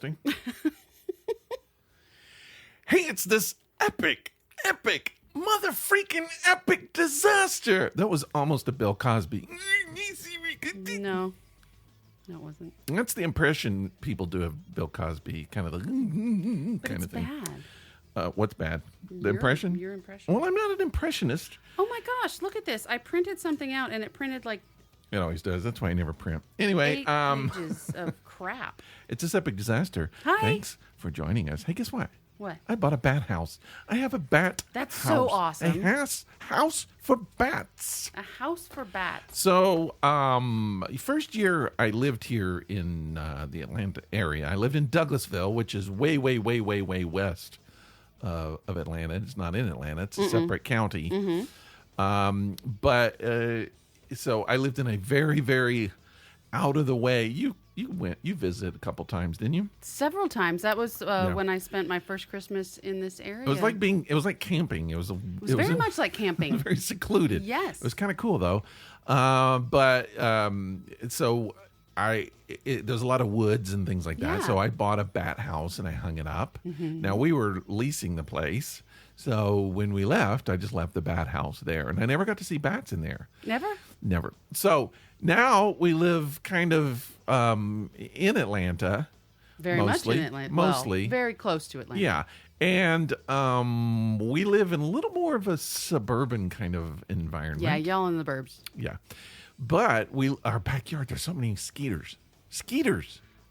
interesting. Hey, it's this epic, mother freaking epic disaster. That was almost a Bill Cosby. No, it wasn't. That's the impression people do of Bill Cosby, kind of the But kind it's of thing. bad. What's bad? The impression? Your impression. Well, I'm not an impressionist. Oh my gosh, look at this. I printed something out and it printed like It always does. That's why I never print. Anyway, 8 pages of crap. it's this epic disaster. Hi. Thanks for joining us. Hey, guess what? What? I bought a bat house. I have a bat That's house. so awesome. A house for bats. A house for bats. So, first year I lived here in the Atlanta area. I lived in Douglasville, which is way west of Atlanta. It's not in Atlanta. It's a separate county. So I lived in a very out of the way. You visited a couple times, didn't you? Several times. That was when I spent my first Christmas in this area. It was like camping. It was very much like camping. Very secluded. Yes. It was kind of cool though. So there's a lot of woods and things like that. Yeah. So I bought a bat house and I hung it up. Now we were leasing the place. So when we left, I just left the bat house there, and I never got to see bats in there. Never. So now we live kind of in Atlanta. Very mostly, much in Atlanta. Mostly. Well, very close to Atlanta. Yeah. And we live in a little more of a suburban kind of environment. Yeah, y'all in the burbs. Yeah. But our backyard, there's so many skeeters.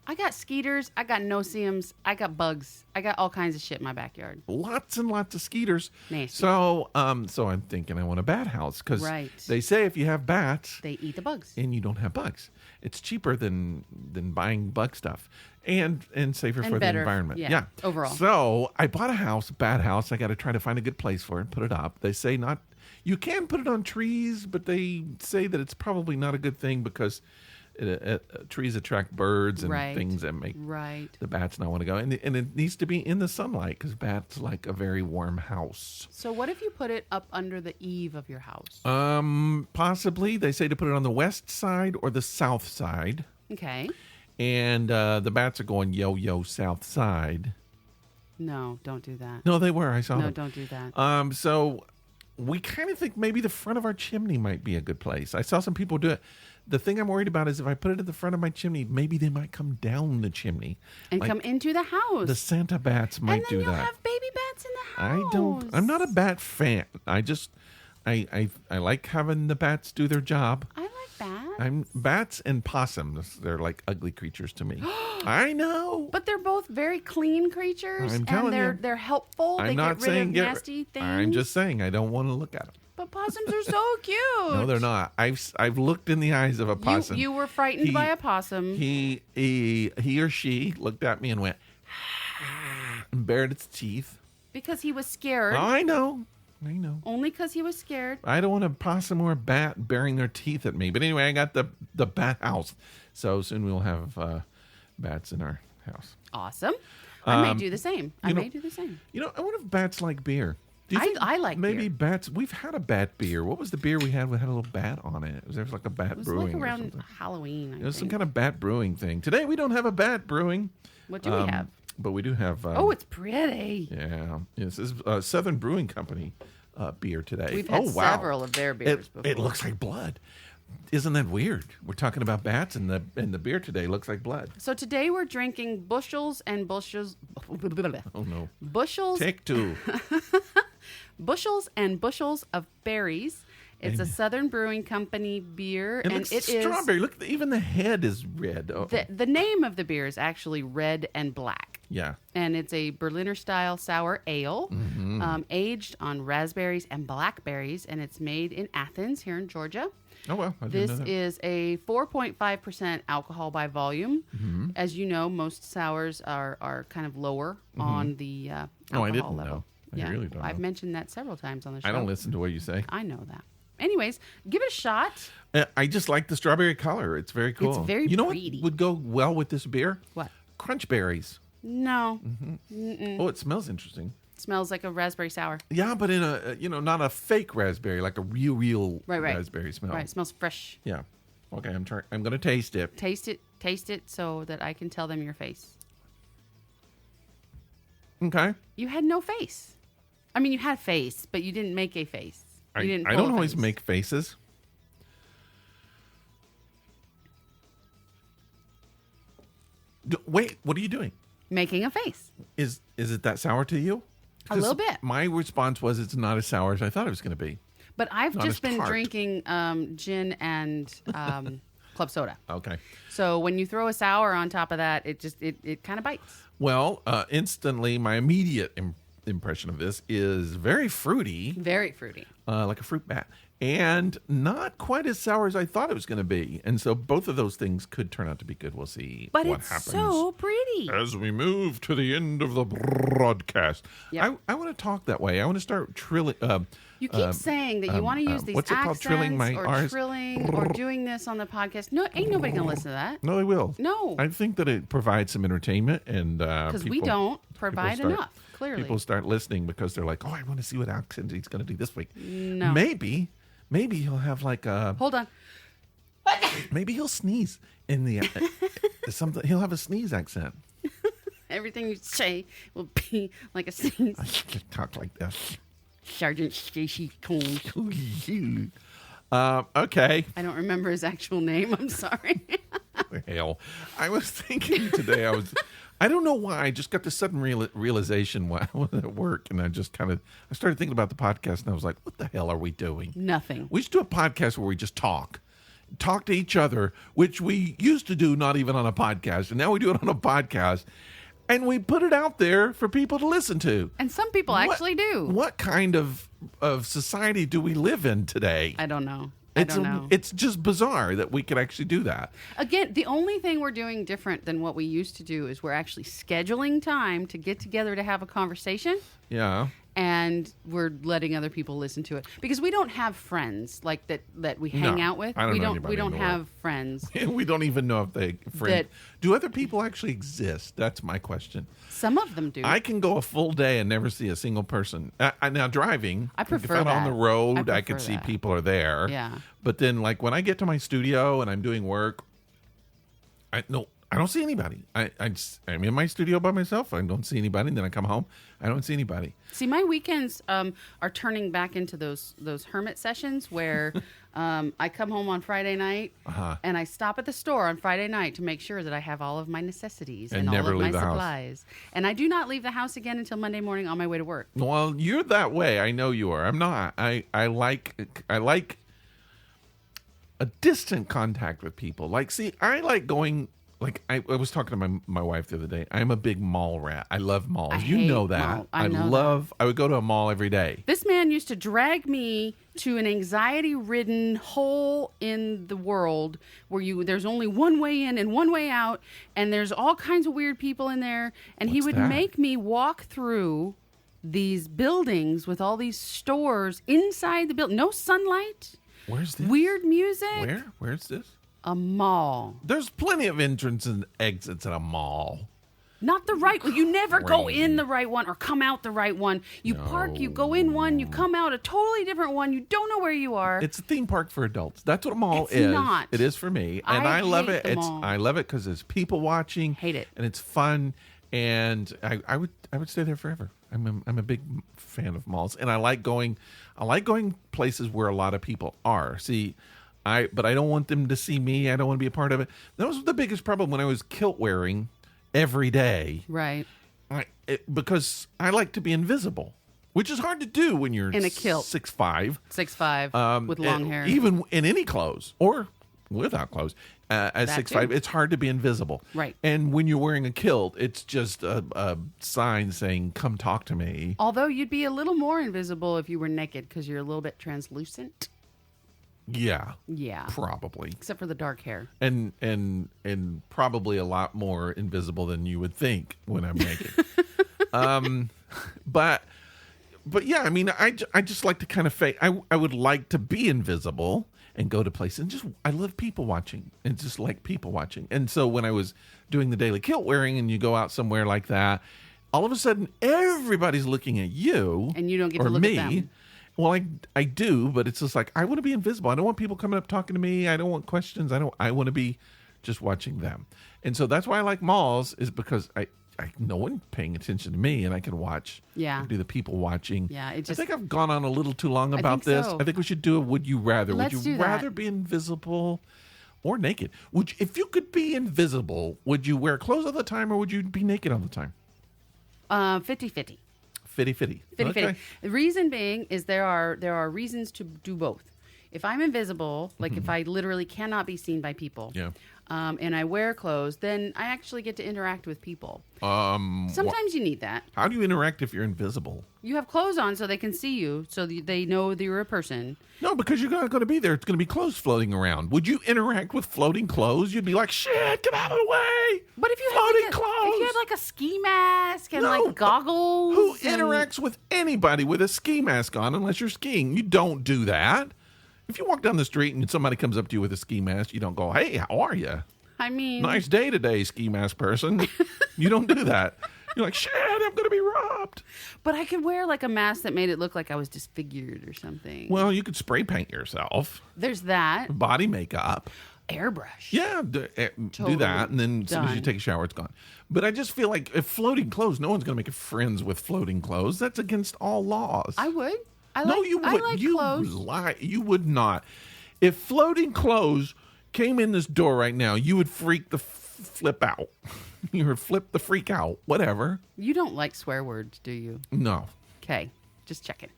I got skeeters. I got no-see-ums. I got bugs. I got all kinds of shit in my backyard. Lots and lots of skeeters. Nasty. So I'm thinking I want a bat house because Right. they say if you have bats They eat the bugs. and you don't have bugs, it's cheaper than buying bug stuff and safer And for better, the environment. yeah, overall. So I bought a bat house. I got to try to find a good place for it and put it up. They say you can put it on trees, but they say that it's probably not a good thing because trees attract birds and Right. things that make Right. the bats not want to go. And it needs to be in the sunlight because bats like a very warm house. So what if you put it up under the eave of your house? Possibly. They say to put it on the west side or the south side. Okay. And the bats are going yo south side. No, don't do that. No, they were. I saw No, them. don't do that. So we kind of think maybe the front of our chimney might be a good place. I saw some people do it. The thing I'm worried about is if I put it at the front of my chimney, maybe they might come down the chimney. And come into the house. The Santa bats might and then do you'll that. have baby bats in the house. I'm not a bat fan. I like having the bats do their job. I like bats. Bats and possums. They're like ugly creatures to me. I know. But they're both very clean creatures. I'm telling and you. they're helpful. I'm they not get rid saying of nasty things. I'm just saying I don't want to look at them. But possums are so cute. No, they're not. I've looked in the eyes of a possum. You were frightened by a possum. He or she looked at me and went and bared its teeth. Because he was scared. I know. Only because he was scared. I don't want a possum or a bat baring their teeth at me. But anyway, I got the bat house. So soon we'll have bats in our house. Awesome. I may do the same. I know- may do the same. I wonder if bats like beer. Do you think I like maybe beer. bats. We've had a bat beer. What was the beer we had? We had a little bat on it. There was like a bat It was brewing like or around something. Halloween, I It was some think. kind of bat brewing thing. Today we don't have a bat brewing. What do we have? But we do have. Oh, it's pretty. Yeah. This is Southern Brewing Company beer today. We've had several of their beers before. It looks like blood. Isn't that weird? We're talking about bats, and the beer today looks like blood. So today we're drinking bushels and bushels. Oh no! Bushels. Take two. Bushels and bushels of berries. It's a Southern Brewing Company beer, It looks it is strawberry. Look, even the head is red. Oh. the name of the beer is actually Red and Black. Yeah. And it's a Berliner style sour ale, aged on raspberries and blackberries, and it's made in Athens here in Georgia. Oh well, I didn't This know that. is a 4.5% alcohol by volume. Mm-hmm. As you know, most sours are kind of lower on the alcohol Oh, I didn't level. know. I really don't I've know. mentioned that several times on the show. I don't listen to what you say. I know that. Anyways, give it a shot. I just like the strawberry color. It's very cool. very You know pretty. what would go well with this beer? What? Crunch berries. No. Oh, it smells interesting. Smells like a raspberry sour. Yeah, but in a not a fake raspberry, like a real Right. raspberry smell. Right. It smells fresh. Yeah. Okay, I'm going to taste it. Taste it so that I can tell them your face. Okay. You had no face. I mean, you had a face, but you didn't make a face. You didn't I pull don't a always face. make faces. Wait, what are you doing? Making a face. Is it that sour to you? A little bit. My response was it's not as sour as I thought it was going to be. But I've Not just as been tart. drinking gin and club soda. Okay. So when you throw a sour on top of that, it kind of bites. Well, instantly, my immediate impression of this is very fruity, Very fruity. like a fruit bat, and not quite as sour as I thought it was going to be. And so both of those things could turn out to be good. We'll see But what it's happens. so pretty. As we move to the end of the broadcast, Yep. I want to talk that way. I want to start trilling. You keep saying that you want to use these what's it called? accents Trilling my or R's? trilling or doing this on the podcast. No, ain't nobody going to listen to that. No, they will. No. I think that it provides some entertainment, and Because we don't provide start- enough, clearly. People start listening because they're like, "Oh, I want to see what accent he's going to do this week." No. Maybe he'll have like a. Hold on. Maybe he'll sneeze in the something. He'll have a sneeze accent. Everything you say will be like a sneeze. I should talk like this. Sergeant Stacy Combs. Okay. I don't remember his actual name. I'm sorry. Hell, I was thinking today. I don't know why. I just got this sudden realization while I was at work, and I started thinking about the podcast, and I was like, "What the hell are we doing?" Nothing. We should do a podcast where we just talk to each other, which we used to do not even on a podcast, and now we do it on a podcast, and we put it out there for people to listen to. And some people actually do. What kind of society do we live in today? I don't know. I don't know. It's just bizarre that we could actually do that. Again, the only thing we're doing different than what we used to do is we're actually scheduling time to get together to have a conversation. Yeah. And we're letting other people listen to it because we don't have friends like that we hang out with. I don't we know don't anybody we don't in the world. have friends. We don't even know if they That- do other people actually exist? That's my question. Some of them do. I can go a full day and never see a single person. Now driving, I prefer if I'm on that. the road, I I could prefer see that. people are there. Yeah. But then, like when I get to my studio and I'm doing work, I don't see anybody. I'm in my studio by myself. I don't see anybody. And then I come home, I don't see anybody. See, my weekends are turning back into those hermit sessions where I come home on Friday night and I stop at the store on Friday night to make sure that I have all of my necessities And and all never of my leave the house. supplies. And I do not leave the house again until Monday morning on my way to work. Well, you're that way. I know you are. I'm not. I like a distant contact with people. Like, see, I like going. Like I was talking to my wife the other day. I'm a big mall rat. I love malls. I You hate know that. mall. I know I would go to a mall every day. This man used to drag me to an anxiety-ridden hole in the world where there's only one way in and one way out, and there's all kinds of weird people in there, and he What's would that? make me walk through these buildings with all these stores inside the building. No sunlight, Where's this? weird music. Where? Where's this? A mall. There's plenty of entrances and exits at a mall. Not the right one. You never go Crazy. in the right one or come out the right one. You park, you go in one, you come out a totally different one. You don't know where you are. It's a theme park for adults. That's what a mall It's is. not. It is for me, and I I love hate it. the mall. I love it because there's people watching. Hate it. and it's fun. And I would stay there forever. I'm a big fan of malls, and I like going places where a lot of people are. See, but I don't want them to see me. I don't want to be a part of it. That was the biggest problem when I was kilt wearing every day. Right. Because I like to be invisible, which is hard to do when you're In a kilt. 6'5", 6'5" with long hair. even in any clothes or without clothes. At That 6'5", too. it's hard to be invisible. Right. And when you're wearing a kilt, it's just a sign saying, "Come talk to me." Although you'd be a little more invisible if you were naked because you're a little bit translucent. Yeah, Yeah. probably. Except for the dark hair. And probably a lot more invisible than you would think when I'm naked. But yeah, I mean, I just like to kind of fake. I would like to be invisible and go to places. And I love people watching and just like people watching. And so when I was doing the daily kilt wearing and you go out somewhere like that, all of a sudden everybody's looking at you. And you don't get to or look me. at them. Well, I do, but it's just like, I want to be invisible. I don't want people coming up talking to me. I don't want questions. I want to be just watching them. And so that's why I like malls, is because no one paying attention to me, and I can watch. Yeah. I can do the people watching. Yeah, I think I've gone on a little too long about this. so. I think we should do a Would You Rather. Let's would you do that. rather be invisible or naked? If you could be invisible, would you wear clothes all the time, or would you be naked all the time? 50-50. 50-50. 50-50. The reason being is there are reasons to do both. If I'm invisible, like if I literally cannot be seen by people, Yeah. And I wear clothes, then I actually get to interact with people. Sometimes you need that. How do you interact if you're invisible? You have clothes on so they can see you, so they know that you're a person. No, because you're not going to be there. It's going to be clothes floating around. Would you interact with floating clothes? You'd be like, shit, get out of the way. But if you floating had clothes. if you had like a ski mask and No. like goggles, Who and- interacts with anybody with a ski mask on unless you're skiing? You don't do that. If you walk down the street and somebody comes up to you with a ski mask, you don't go, hey, how are you? I mean, Nice day today, ski mask person. You don't do that. You're like, shit, I'm going to be robbed. But I could wear like a mask that made it look like I was disfigured or something. Well, you could spray paint yourself. There's that. Body makeup. Airbrush. Yeah, do that, and then as soon as you Done. take a shower, it's gone. But I just feel like if floating clothes, no one's going to make friends with floating clothes. That's against all laws. I would. You I would. like You clothes. lie. You would not. If floating clothes came in this door right now, you would freak the flip out. You would flip the freak out. Whatever. You don't like swear words, do you? No. Okay, just checking.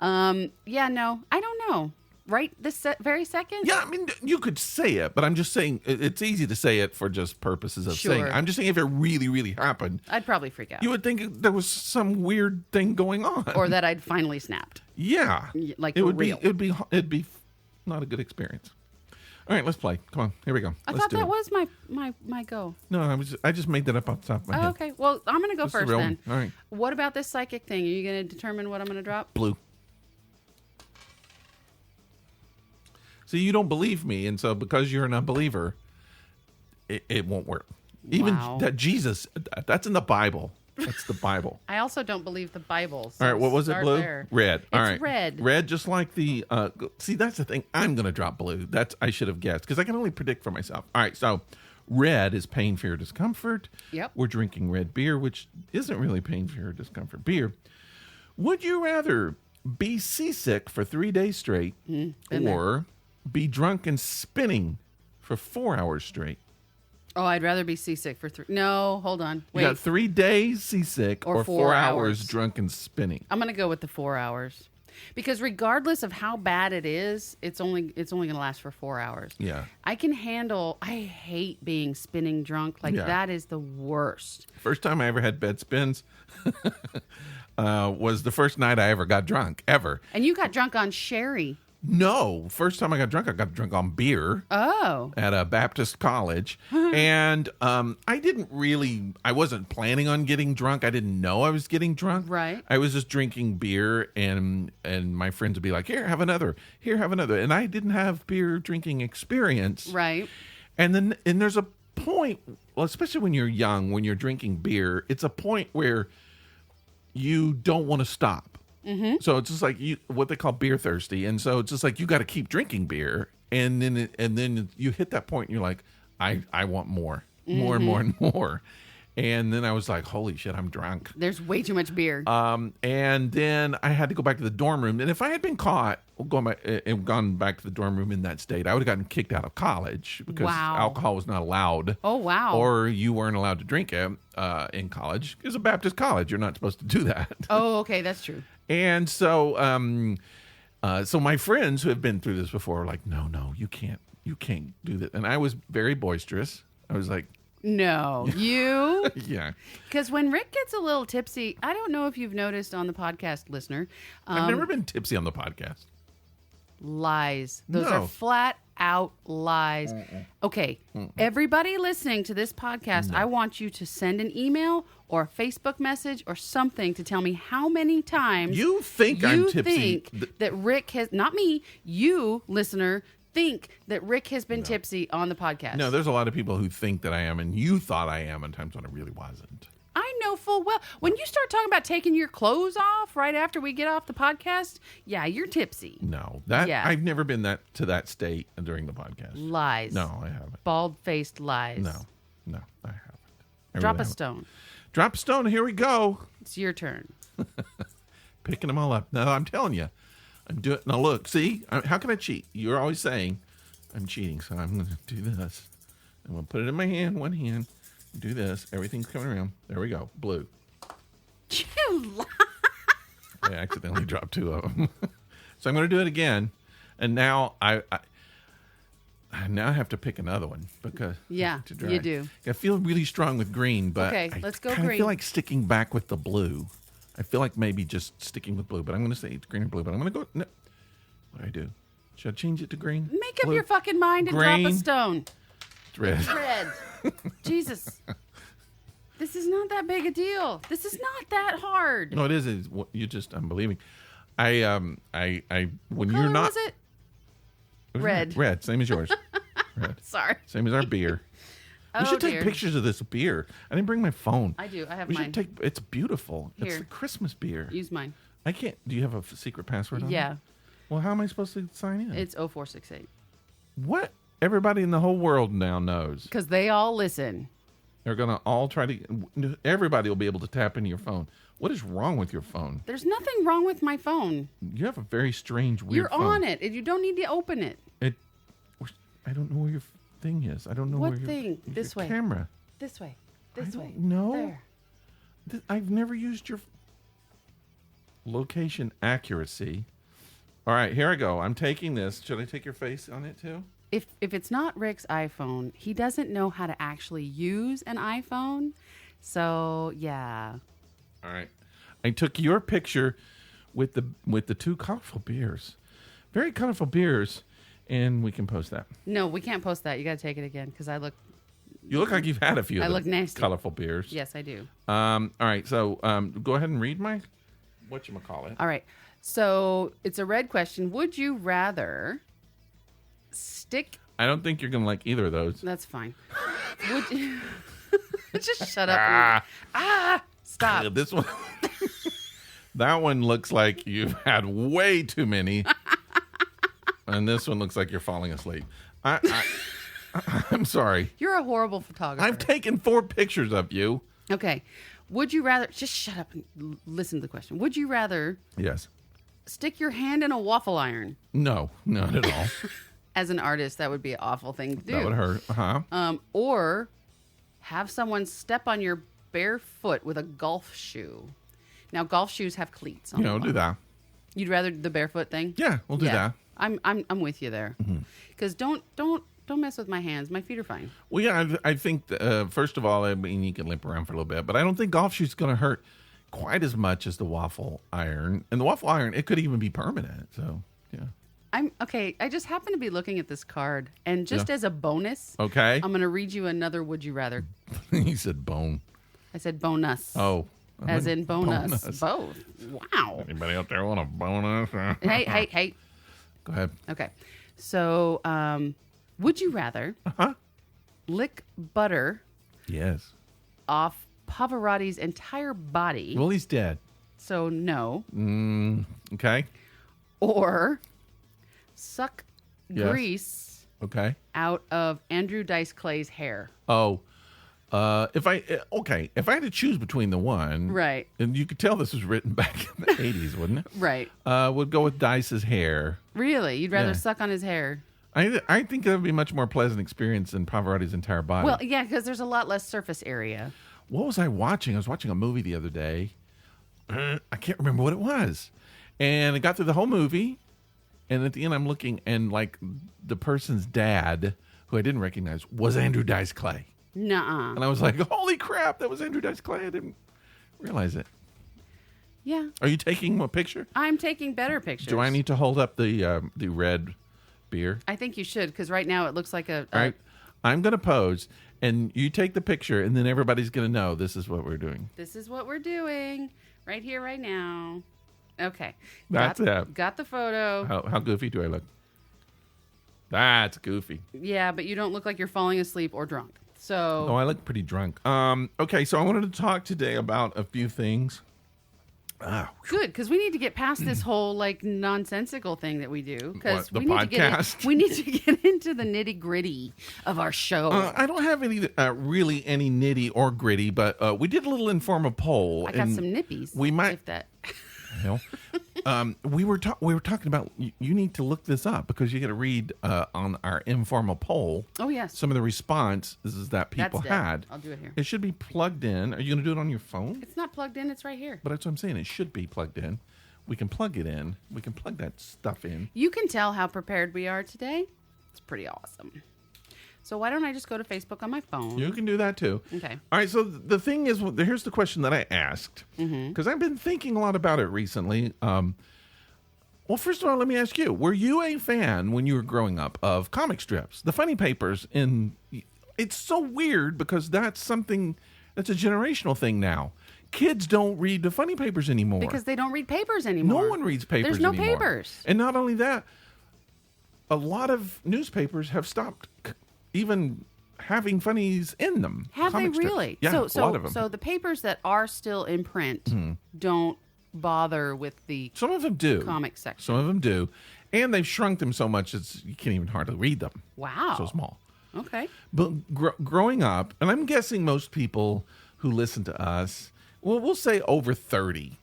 Yeah, no, I don't know. Right this very second? Yeah, I mean, you could say it, but I'm just saying it's easy to say it for just purposes of saying it. Sure. I'm just saying if it really, really happened, I'd probably freak out. you would think there was some weird thing going on. Or that I'd finally snapped. Yeah, Like it for would real. it'd be not a good experience. All right, let's play. Come on, here we go. I Let's thought do that it. was my go. No, I just made that up off the top of my Oh, head. okay. Well, I'm going to go This is first real. then. All right. What about this psychic thing? Are you going to determine what I'm going to drop? Blue. See, you don't believe me, and so because you're an unbeliever, it won't work. Even Wow. that Jesus, that's in the Bible. That's the Bible. I also don't believe the Bible. So All right, what was it, start blue? there. Red. All It's right. red. Red, just like the, see, that's the thing. I'm going to drop blue. I should have guessed, because I can only predict for myself. All right, so red is pain, fear, discomfort. Yep. We're drinking red beer, which isn't really pain, fear, discomfort beer. Would you rather be seasick for 3 days straight been there. or be drunk and spinning for 4 hours straight? Oh, I'd rather be seasick for 3. No, hold on. You Wait. got 3 days seasick Or or 4 4 hours hours. drunk and spinning. I'm going to go with the 4 hours. Because regardless of how bad it is, it's only going to last for 4 hours. Yeah. I hate being spinning drunk. Like Yeah. that is the worst. First time I ever had bed spins was the first night I ever got drunk, ever. And you got drunk on Cheri. No, first time I got drunk on beer Oh. at a Baptist college. And I wasn't planning on getting drunk. I didn't know I was getting drunk. Right. I was just drinking beer, and my friends would be like, here, have another. Here, have another. And I didn't have beer drinking experience. Right. And there's a point, well, especially when you're young, when you're drinking beer, it's a point where you don't want to stop. Mm-hmm. So it's just like what they call beer thirsty, and so it's just like you got to keep drinking beer, and then you hit that point, and you're like, I want more, more and more and more, and then I was like, holy shit, I'm drunk. There's way too much beer. And then I had to go back to the dorm room, and if I had been caught gone back to the dorm room in that state, I would have gotten kicked out of college because Wow. alcohol was not allowed. Oh, wow. Or you weren't allowed to drink it in college. It's a Baptist college. You're not supposed to do that. Oh, okay. That's true. And so, so my friends who have been through this before were like, no, you can't do that. And I was very boisterous. I was like, No, you. yeah. Because when Rick gets a little tipsy, I don't know if you've noticed on the podcast, listener. I've never been tipsy on the podcast. Lies. Those No. are flat out lies. Okay, everybody listening to this podcast, I want you to send an email or a Facebook message or something to tell me how many times You think I'm you tipsy. think that Rick has, not me, you, listener, think that Rick has been tipsy on the podcast. No, there's a lot of people who think that I am, and you thought I am at times when I really wasn't. I know full well. When you start talking about taking your clothes off right after we get off the podcast, yeah, you're tipsy. No, Yeah. I've never been to that state during the podcast. Lies. No, I haven't. Bald-faced lies. No, I haven't. I Drop really a haven't. stone. Drop a stone. Here we go. It's your turn. Picking them all up. No, I'm telling you. I'm doing. Now look, see? How can I cheat? You're always saying I'm cheating, so I'm going to do this. I'm going to put it in my hand, one hand. Do this. Everything's coming around. There we go. Blue. You lie. I accidentally dropped 2 of them. So I'm going to do it again. And now I now have to pick another one because you do. I feel really strong with green, but okay, let's go I green. feel like sticking back with the blue. I feel like maybe just sticking with blue, but I'm going to say it's green or blue. But I'm going to go. No. What do I do? Should I change it to green? Make up your fucking mind and drop a stone. It's red. It's red. Jesus. This is not that big a deal. This is not that hard. No, it is. You just unbelieving. When what you're not. Was it? Red. Red. Same as yours. Red. Sorry. Same as our beer. We should take pictures of this beer. I didn't bring my phone. I do. I have we mine. It's beautiful. Here. It's the Christmas beer. Use mine. I can't. Do you have a secret password on it? Yeah. Well, how am I supposed to sign in? It's 0468. What? Everybody in the whole world now knows. Because they all listen. They're going to all try to. Everybody will be able to tap into your phone. What is wrong with your phone? There's nothing wrong with my phone. You have a very strange, weird You're phone. on it. You don't need to open it. I don't know where your thing is. I don't know what where your thing? This way. Camera. This way. This way. No. There. I've never used your location accuracy. All right, here I go. I'm taking this. Should I take your face on it too? If it's not Rick's iPhone, he doesn't know how to actually use an iPhone. So yeah. All right. I took your picture with the 2 colorful beers. Very colorful beers, and we can post that. No, we can't post that. You got to take it again because I look. You look like you've had a few. I of look the nasty. Colorful beers. Yes, I do. All right. So go ahead and read my whatchamacallit. All right. So it's a red question. Would you rather stick? I don't think you're gonna like either of those. That's fine. Would you just shut up? Stop. This one. That one looks like you've had way too many, and this one looks like you're falling asleep. I'm sorry. You're a horrible photographer. I've taken 4 pictures of you. Okay. Would you rather just shut up and listen to the question? Would you rather Yes. stick your hand in a waffle iron? No, not at all. As an artist, that would be an awful thing to do. That would hurt. Or have someone step on your bare foot with a golf shoe. Now, golf shoes have cleats on them. Do that. You'd rather the barefoot thing? Yeah, we'll do that. I'm with you there. Because don't mess with my hands. My feet are fine. Well, yeah, I think, first of all, I mean, you can limp around for a little bit, but I don't think golf shoes going to hurt quite as much as the waffle iron. And the waffle iron, it could even be permanent. So, yeah. I just happen to be looking at this card. And just as a bonus, okay, I'm going to read you another would you rather. He said bone. I said bonus. Oh. As in bonus. Both. Wow. Anybody out there want a bonus? Hey. Go ahead. Okay. So, would you rather lick butter Yes. off Pavarotti's entire body? Well, he's dead. So, no. Okay. Or suck Yes. grease Okay. out of Andrew Dice Clay's hair? Oh. If I had to choose between the one, Right. and you could tell this was written back in the 80s, wouldn't it? Right. Would go with Dice's hair. Really? You'd rather Yeah. suck on his hair? I think that would be a much more pleasant experience than Pavarotti's entire body. Well, yeah, because there's a lot less surface area. What was I watching? I was watching a movie the other day. I can't remember what it was. And I got through the whole movie, and at the end I'm looking, and like the person's dad, who I didn't recognize, was Andrew Dice Clay. Nuh-uh. And I was like, holy crap, that was Andrew Dice Clay. I didn't realize it. Yeah. Are you taking a picture? I'm taking better pictures. Do I need to hold up the red beer? I think you should, because right now it looks like a... All right. I'm going to pose, and you take the picture, and then everybody's going to know this is what we're doing. This is what we're doing right here, right now. Okay. That's it. Got the photo. How goofy do I look? That's goofy. Yeah, but you don't look like you're falling asleep or drunk. So... Oh, I look pretty drunk. Okay, so I wanted to talk today about a few things. Good, because we need to get past this whole like nonsensical thing that we do. Because What, the podcast? We need to get into the nitty gritty of our show. I don't have any really any nitty or gritty, but we did a little informal poll. I got some nippies. We might. If that. Hell. We were talking about you need to look this up because you got to read on our informal poll. Oh yes. Some of the responses that people had. I'll do it here. It should be plugged in. Are you going to do it on your phone? It's not plugged in. It's right here. But that's what I'm saying. It should be plugged in. We can plug it in. We can plug that stuff in. You can tell how prepared we are today. It's pretty awesome. So why don't I just go to Facebook on my phone? You can do that too. Okay. All right. So the thing is, here's the question that I asked because I've been thinking a lot about it recently. Well, first of all, let me ask you: were you a fan when you were growing up of comic strips, the funny papers? It's so weird because that's something that's a generational thing now. Kids don't read the funny papers anymore because they don't read papers anymore. No one reads papers anymore. There's no papers. And not only that, a lot of newspapers have stopped even having funnies in them. Have they really? Yeah, a lot of them. So the papers that are still in print don't bother with the some of them do comic section. Some of them do, and they've shrunk them so much you can't even hardly read them. Wow, so small. Okay, but growing up, and I'm guessing most people who listen to us, well, we'll say over 30.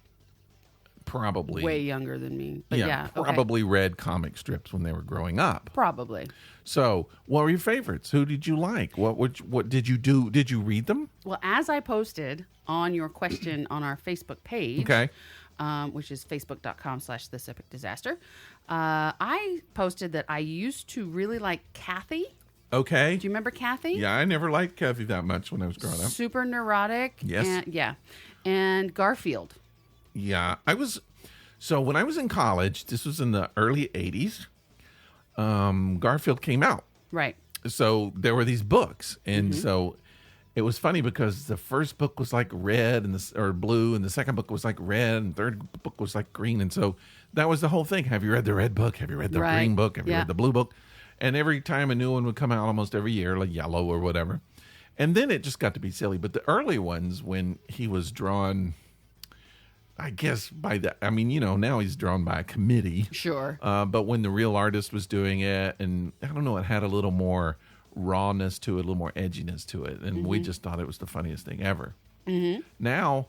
Probably way younger than me, but yeah, probably read comic strips when they were growing up. Probably. So, what were your favorites? Who did you like? What did you do? Did you read them? Well, as I posted on your question on our Facebook page, okay, which is facebook.com/This Epic Disaster, I posted that I used to really like Kathy. Okay. Do you remember Kathy? Yeah, I never liked Kathy that much when I was growing up. Super neurotic. Yes. And Garfield. Yeah, so when I was in college, this was in the early 80s, Garfield came out. Right. So there were these books. And so it was funny because the first book was like red or blue, and the second book was like red, and the third book was like green. And so that was the whole thing. Have you read the red book? Have you read the green book? Have you read the blue book? And every time a new one would come out almost every year, like yellow or whatever. And then it just got to be silly. But the early ones, when he was drawn, I guess now he's drawn by a committee. Sure. But when the real artist was doing it, and I don't know, it had a little more rawness to it, a little more edginess to it. And we just thought it was the funniest thing ever. Now,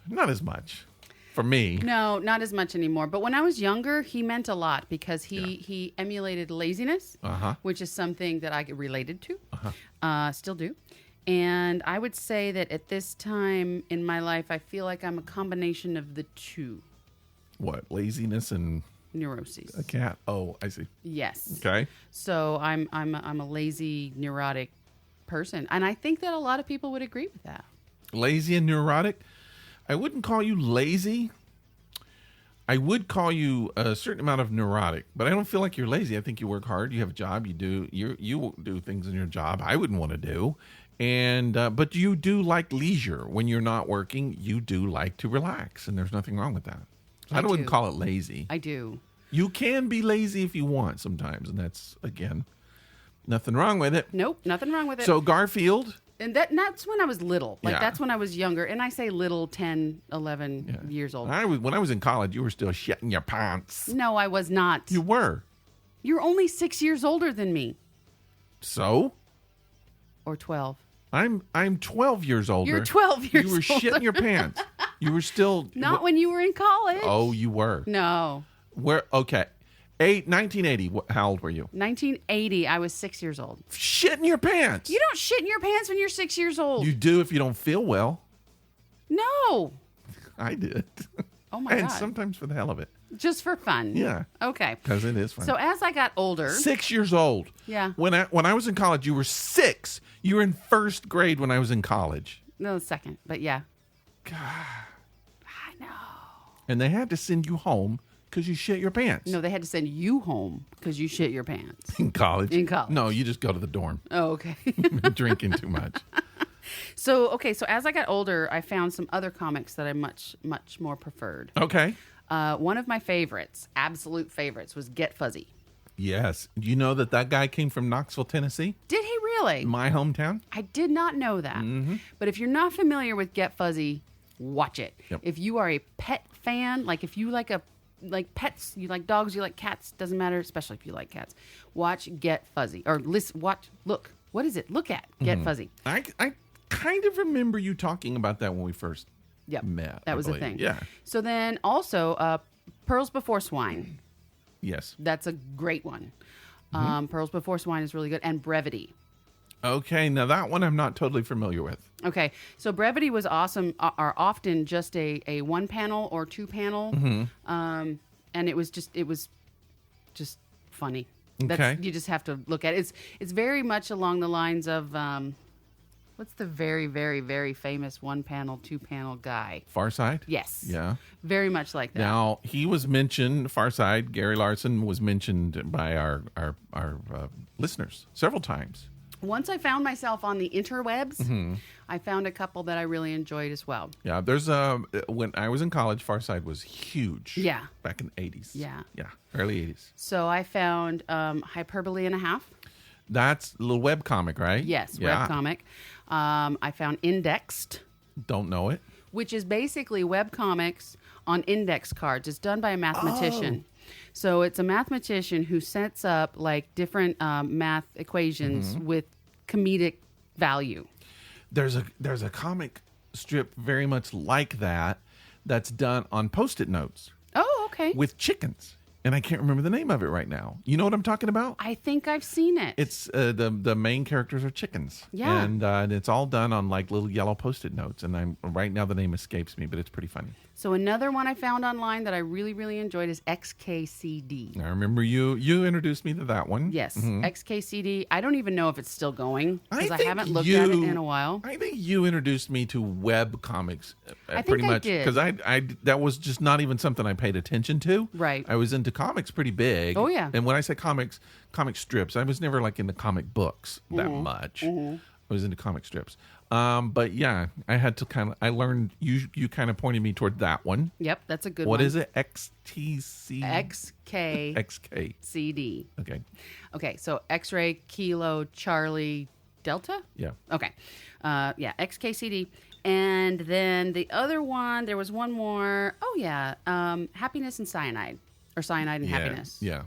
not as much for me. No, not as much anymore. But when I was younger, he meant a lot because he emulated laziness, which is something that I related to, still do. And I would say that at this time in my life, I feel like I'm a combination of the two. What, laziness and neuroses? A cat. Oh, I see. Yes. Okay. So I'm a lazy, neurotic person, and I think that a lot of people would agree with that. Lazy and neurotic. I wouldn't call you lazy. I would call you a certain amount of neurotic, but I don't feel like you're lazy. I think you work hard. You have a job. You do things in your job I wouldn't want to do. And but you do like leisure. When you're not working, you do like to relax, and there's nothing wrong with that. So I wouldn't call it lazy. I do. You can be lazy if you want sometimes, and that's, again, nothing wrong with it. Nope, nothing wrong with it. So Garfield. And that's when I was little. That's when I was younger. And I say little, 10, 11 years old. When I was in college, you were still shitting your pants. No, I was not. You were. You're only 6 years older than me. So? Or 12. I'm 12 years older. You're 12 years older. You were shitting your pants. You were still... Not when you were in college. Oh, you were. No. Okay. 1980, how old were you? 1980, I was 6 years old. Shit in your pants. You don't shit in your pants when you're 6 years old. You do if you don't feel well. No. I did. Oh, my God. And sometimes for the hell of it. Just for fun. Yeah. Okay. Because it is fun. So as I got older... 6 years old. Yeah. When I was in college, you were 6. You were in first grade when I was in college. No, second. But yeah. God. I know. And they had to send you home because you shit your pants. No, they had to send you home because you shit your pants. In college? In college. No, you just go to the dorm. Oh, okay. Drinking too much. So as I got older, I found some other comics that I much, much more preferred. Okay. One of my favorites, absolute favorites, was Get Fuzzy. Yes. You know that guy came from Knoxville, Tennessee? Did he really? My hometown. I did not know that. Mm-hmm. But if you're not familiar with Get Fuzzy, watch it. Yep. If you are a pet fan, like if you like pets, you like dogs, you like cats, doesn't matter, especially if you like cats, watch Get Fuzzy. Or look. What is it? Look at Get Fuzzy. I kind of remember you talking about that when we first met. That was a thing. Yeah. So then also Pearls Before Swine. Yes. That's a great one. Pearls Before Swine is really good. And Brevity. Okay, now that one I'm not totally familiar with. Okay, so Brevity was awesome, are often just a one panel or two panel, and it was just funny. Okay. You just have to look at it. It's very much along the lines of what's the very, very, very famous one panel, two panel guy? Farside? Yes. Yeah. Very much like that. Now, he was mentioned, Farside, Gary Larson was mentioned by our listeners several times. Once I found myself on the interwebs, I found a couple that I really enjoyed as well. Yeah, there's when I was in college, Farside was huge. Yeah. Back in the 80s. Yeah. Yeah, early 80s. So I found Hyperbole and a Half. That's a little web comic, right? Yes, yeah. web comic. I found Indexed, Don't know it. which is basically web comics on index cards. It's done by a mathematician. So it's a mathematician who sets up like different math equations with comedic value. There's a comic strip very much like that that's done on Post-it notes Oh, okay. with chickens. And I can't remember the name of it right now. You know what I'm talking about? I think I've seen it. It's the main characters are chickens. Yeah. And it's all done on like little yellow Post-it notes. And right now the name escapes me, but it's pretty funny. So another one I found online that I really, really enjoyed is XKCD. I remember you introduced me to that one. Yes, XKCD. I don't even know if it's still going because I think haven't looked at it in a while. I think you introduced me to web comics I pretty think I much did. because I that was just not even something I paid attention to. Right. I was into comics pretty big. Oh, yeah. And when I say comic strips, I was never like into comic books that much. I was into comic strips. But yeah, I had to I learned, you kind of pointed me toward that one. Yep, that's a good What one. is it? XTC? XK. XK. CD. Okay. Okay, so X-ray, Kilo, Charlie, Delta? Yeah. Okay. Yeah, XKCD. And then the other one, there was one more. Oh, yeah. Happiness and Cyanide. Or Cyanide and Happiness. Yeah.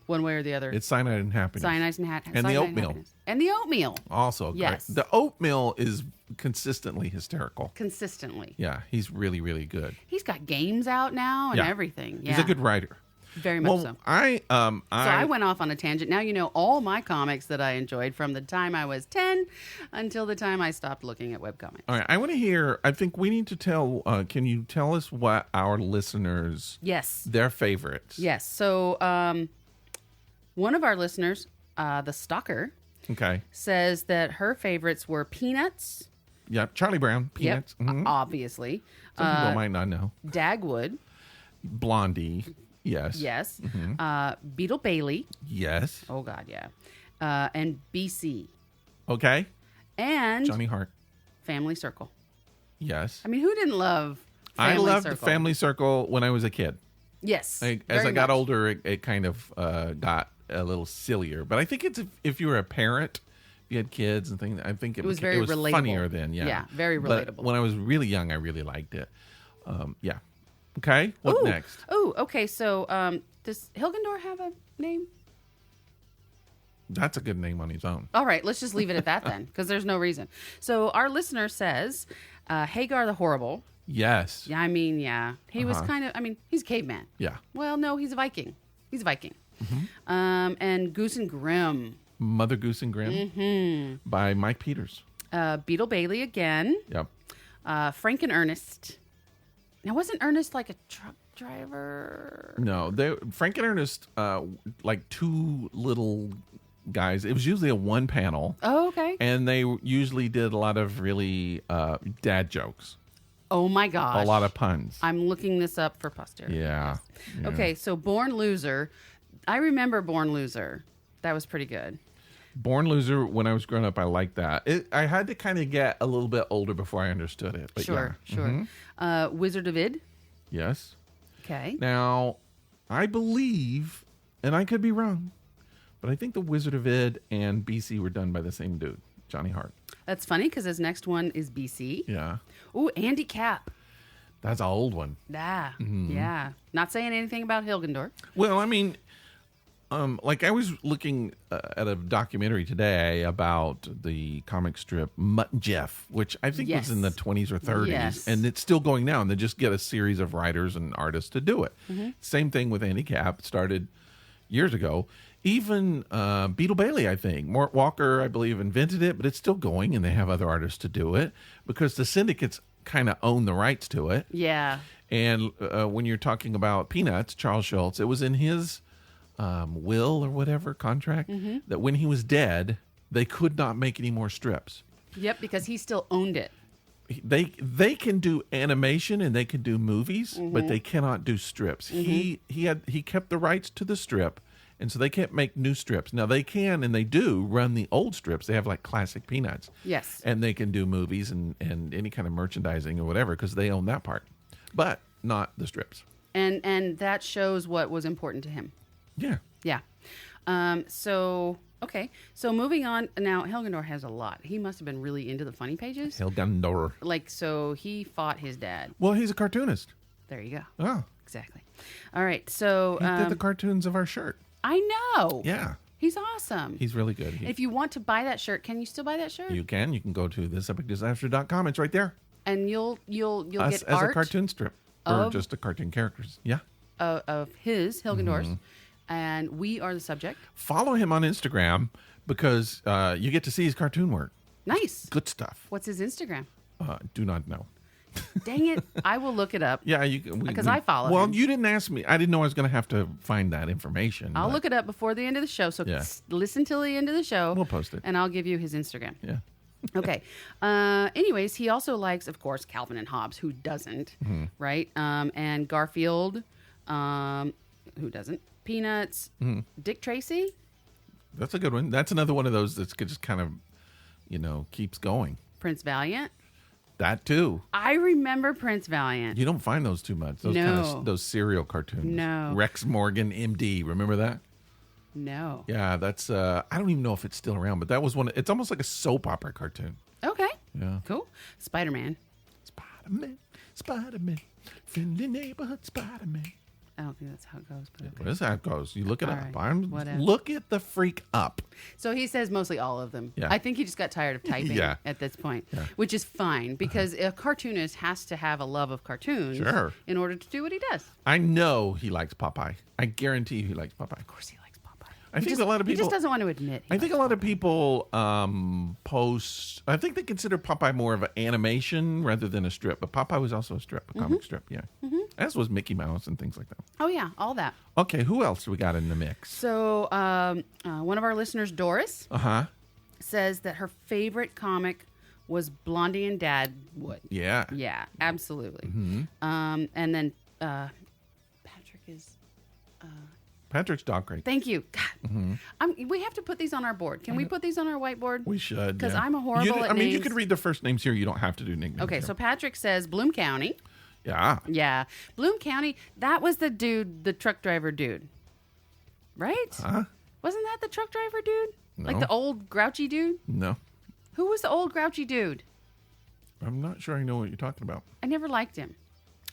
One way or the other. It's Cyanide and Happiness. Cyanide and And the oatmeal. And the oatmeal. Also, Yes. great. The oatmeal is consistently hysterical. Consistently. Yeah, he's really, really good. He's got games out now and Yeah. everything. Yeah. He's a good writer. Very much so. So I went off on a tangent. Now you know all my comics that I enjoyed from the time I was 10 until the time I stopped looking at webcomics. All right, I want to hear. I think we need to tell. Can you tell us what our listeners? Yes. Their favorites. Yes. So one of our listeners, the Stalker, Okay. says that her favorites were Peanuts. Yep. Charlie Brown. Peanuts. Yep. Mhm. Obviously. Some people might not know. Dagwood. Blondie. Yes. Yes. Beetle Bailey. Yes. Oh, God, yeah. And BC. Okay. And Johnny Hart. Family Circle. Yes. I mean, who didn't love Family I loved Circle? Family Circle when I was a kid. Yes. As very I got much. older, it kind of got a little sillier. But I think it's if you were a parent, if you had kids and things, I think it was very relatable. funnier then. Yeah. Yeah, very But relatable. when I was really young, I really liked it. Yeah. Okay. What next? Oh, okay. So does Hilgendor have a name? That's a good name on his own. All right, let's just leave it at that then, because there's no reason. So our listener says, Hagar the Horrible. Yes. Yeah, I mean, yeah. He was kind of, he's a caveman. Yeah. Well, no, he's a Viking. He's a Viking. And Goose and Grimm. Mother Goose and Grimm by Mike Peters. Beetle Bailey again. Yep. Frank and Ernest. Now, wasn't Ernest like a truck driver? No, Frank and Ernest, like two little guys. It was usually a one panel. Oh, okay. And they usually did a lot of really dad jokes. Oh, my gosh. A lot of puns. I'm looking this up for posterity. Yeah. Yeah. Okay, so Born Loser. I remember Born Loser. That was pretty good. Born Loser, when I was growing up, I liked that. I had to kind of get a little bit older before I understood it. But Sure. Wizard of Id. Yes. Okay. Now, I believe, and I could be wrong, but I think the Wizard of Id and BC were done by the same dude, Johnny Hart. That's funny because his next one is BC. Yeah. Ooh, Andy Capp. That's an old one. Yeah. Yeah. Not saying anything about Hilgendorf. Well, I mean, like I was looking at a documentary today about the comic strip Mutt and Jeff, which I think was in the 20s or 30s, and it's still going now. And they just get a series of writers and artists to do it. Same thing with Andy Capp. It started years ago. Even Beetle Bailey, I think. Mort Walker, I believe, invented it, but it's still going, and they have other artists to do it because the syndicates kind of own the rights to it. Yeah. And when you're talking about Peanuts, Charles Schultz, it was in his will or whatever contract that when he was dead, they could not make any more strips. Yep, because he still owned it. They can do animation and they can do movies, but they cannot do strips. He kept the rights to the strip, and so they can't make new strips. Now they can, and they do run the old strips. They have like classic Peanuts. Yes. And they can do movies and any kind of merchandising or whatever because they own that part, but not the strips. And that shows what was important to him. Yeah. Yeah. Okay. So moving on. Now, Hilgendorf has a lot. He must have been really into the funny pages. Hilgendorf. So he fought his dad. Well, he's a cartoonist. There you go. Oh. Exactly. All right. So. He did the cartoons of our shirt. I know. Yeah. He's awesome. He's really good. If you want to buy that shirt, can you still buy that shirt? You can. You can go to thisepicdisaster.com. It's right there. And you'll Us get as art a cartoon strip. Or just a cartoon characters. Yeah. Of his, Hilgendorf's. And we are the subject. Follow him on Instagram because you get to see his cartoon work. Nice. Good stuff. What's his Instagram? Do not know. Dang it. I will look it up. Yeah, because I follow him. Well, you didn't ask me. I didn't know I was going to have to find that information. I'll look it up before the end of the show. So listen till the end of the show. We'll post it. And I'll give you his Instagram. Yeah. Okay. Anyways, he also likes, of course, Calvin and Hobbes. Who doesn't? Right? And Garfield. Who doesn't? Peanuts. Dick Tracy. That's a good one. That's another one of those that's just kind of, keeps going. Prince Valiant. That too. I remember Prince Valiant. You don't find those too much. Those kind of those serial cartoons. No. Rex Morgan, MD. Remember that? No. Yeah, that's. I don't even know if it's still around, but that was one. It's almost like a soap opera cartoon. Okay. Yeah. Cool. Spider-Man. Spider-Man. Friendly neighborhood Spider-Man. I don't think that's how it goes. But okay. What is how it goes? You look it up. Whatever. Look it the freak up. So he says mostly all of them. Yeah. I think he just got tired of typing at this point, which is fine because a cartoonist has to have a love of cartoons in order to do what he does. I know he likes Popeye. I guarantee he likes Popeye. Of course he likes Popeye. I think a lot of people. He just doesn't want to admit. I think a lot of people post. I think they consider Popeye more of an animation rather than a strip. But Popeye was also a strip, a comic strip. Yeah, as was Mickey Mouse and things like that. Oh yeah, all that. Okay, who else we got in the mix? So one of our listeners, Doris, says that her favorite comic was Blondie and Dadwood. Yeah. Yeah, absolutely. And then Patrick is. Patrick's Dog Crate. Thank you. God. We have to put these on our board. Can we put these on our whiteboard? We should. Because I'm a horrible at names. names. You could read the first names here. You don't have to do nicknames. Okay, here. so Patrick says Bloom County. Yeah. Yeah. Bloom County, that was the dude, the truck driver dude. Right? Huh? Wasn't that the truck driver dude? No. Like the old grouchy dude? No. Who was the old grouchy dude? I'm not sure I know what you're talking about. I never liked him.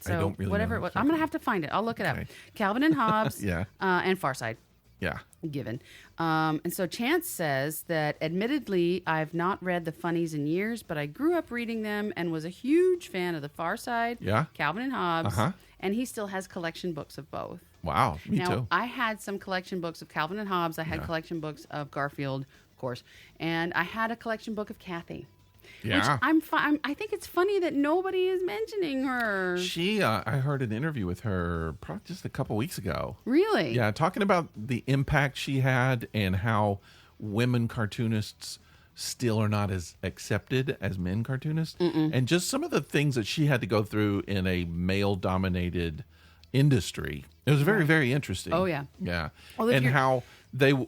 So I don't really whatever know it was. I'm going to have to find it. I'll look it up. Calvin and Hobbes. And Farside. Yeah. Given. And so Chance says that admittedly, I've not read the funnies in years, but I grew up reading them and was a huge fan of the Far Side, Calvin and Hobbes, and he still has collection books of both. Wow, me too. I had some collection books of Calvin and Hobbes. I had collection books of Garfield, of course, and I had a collection book of Kathy. Yeah. Which I think it's funny that nobody is mentioning her. She, I heard an interview with her probably just a couple weeks ago. Really? Yeah, talking about the impact she had and how women cartoonists still are not as accepted as men cartoonists. And just some of the things that she had to go through in a male-dominated industry. It was very, very interesting. Oh, yeah. Yeah. Well, and how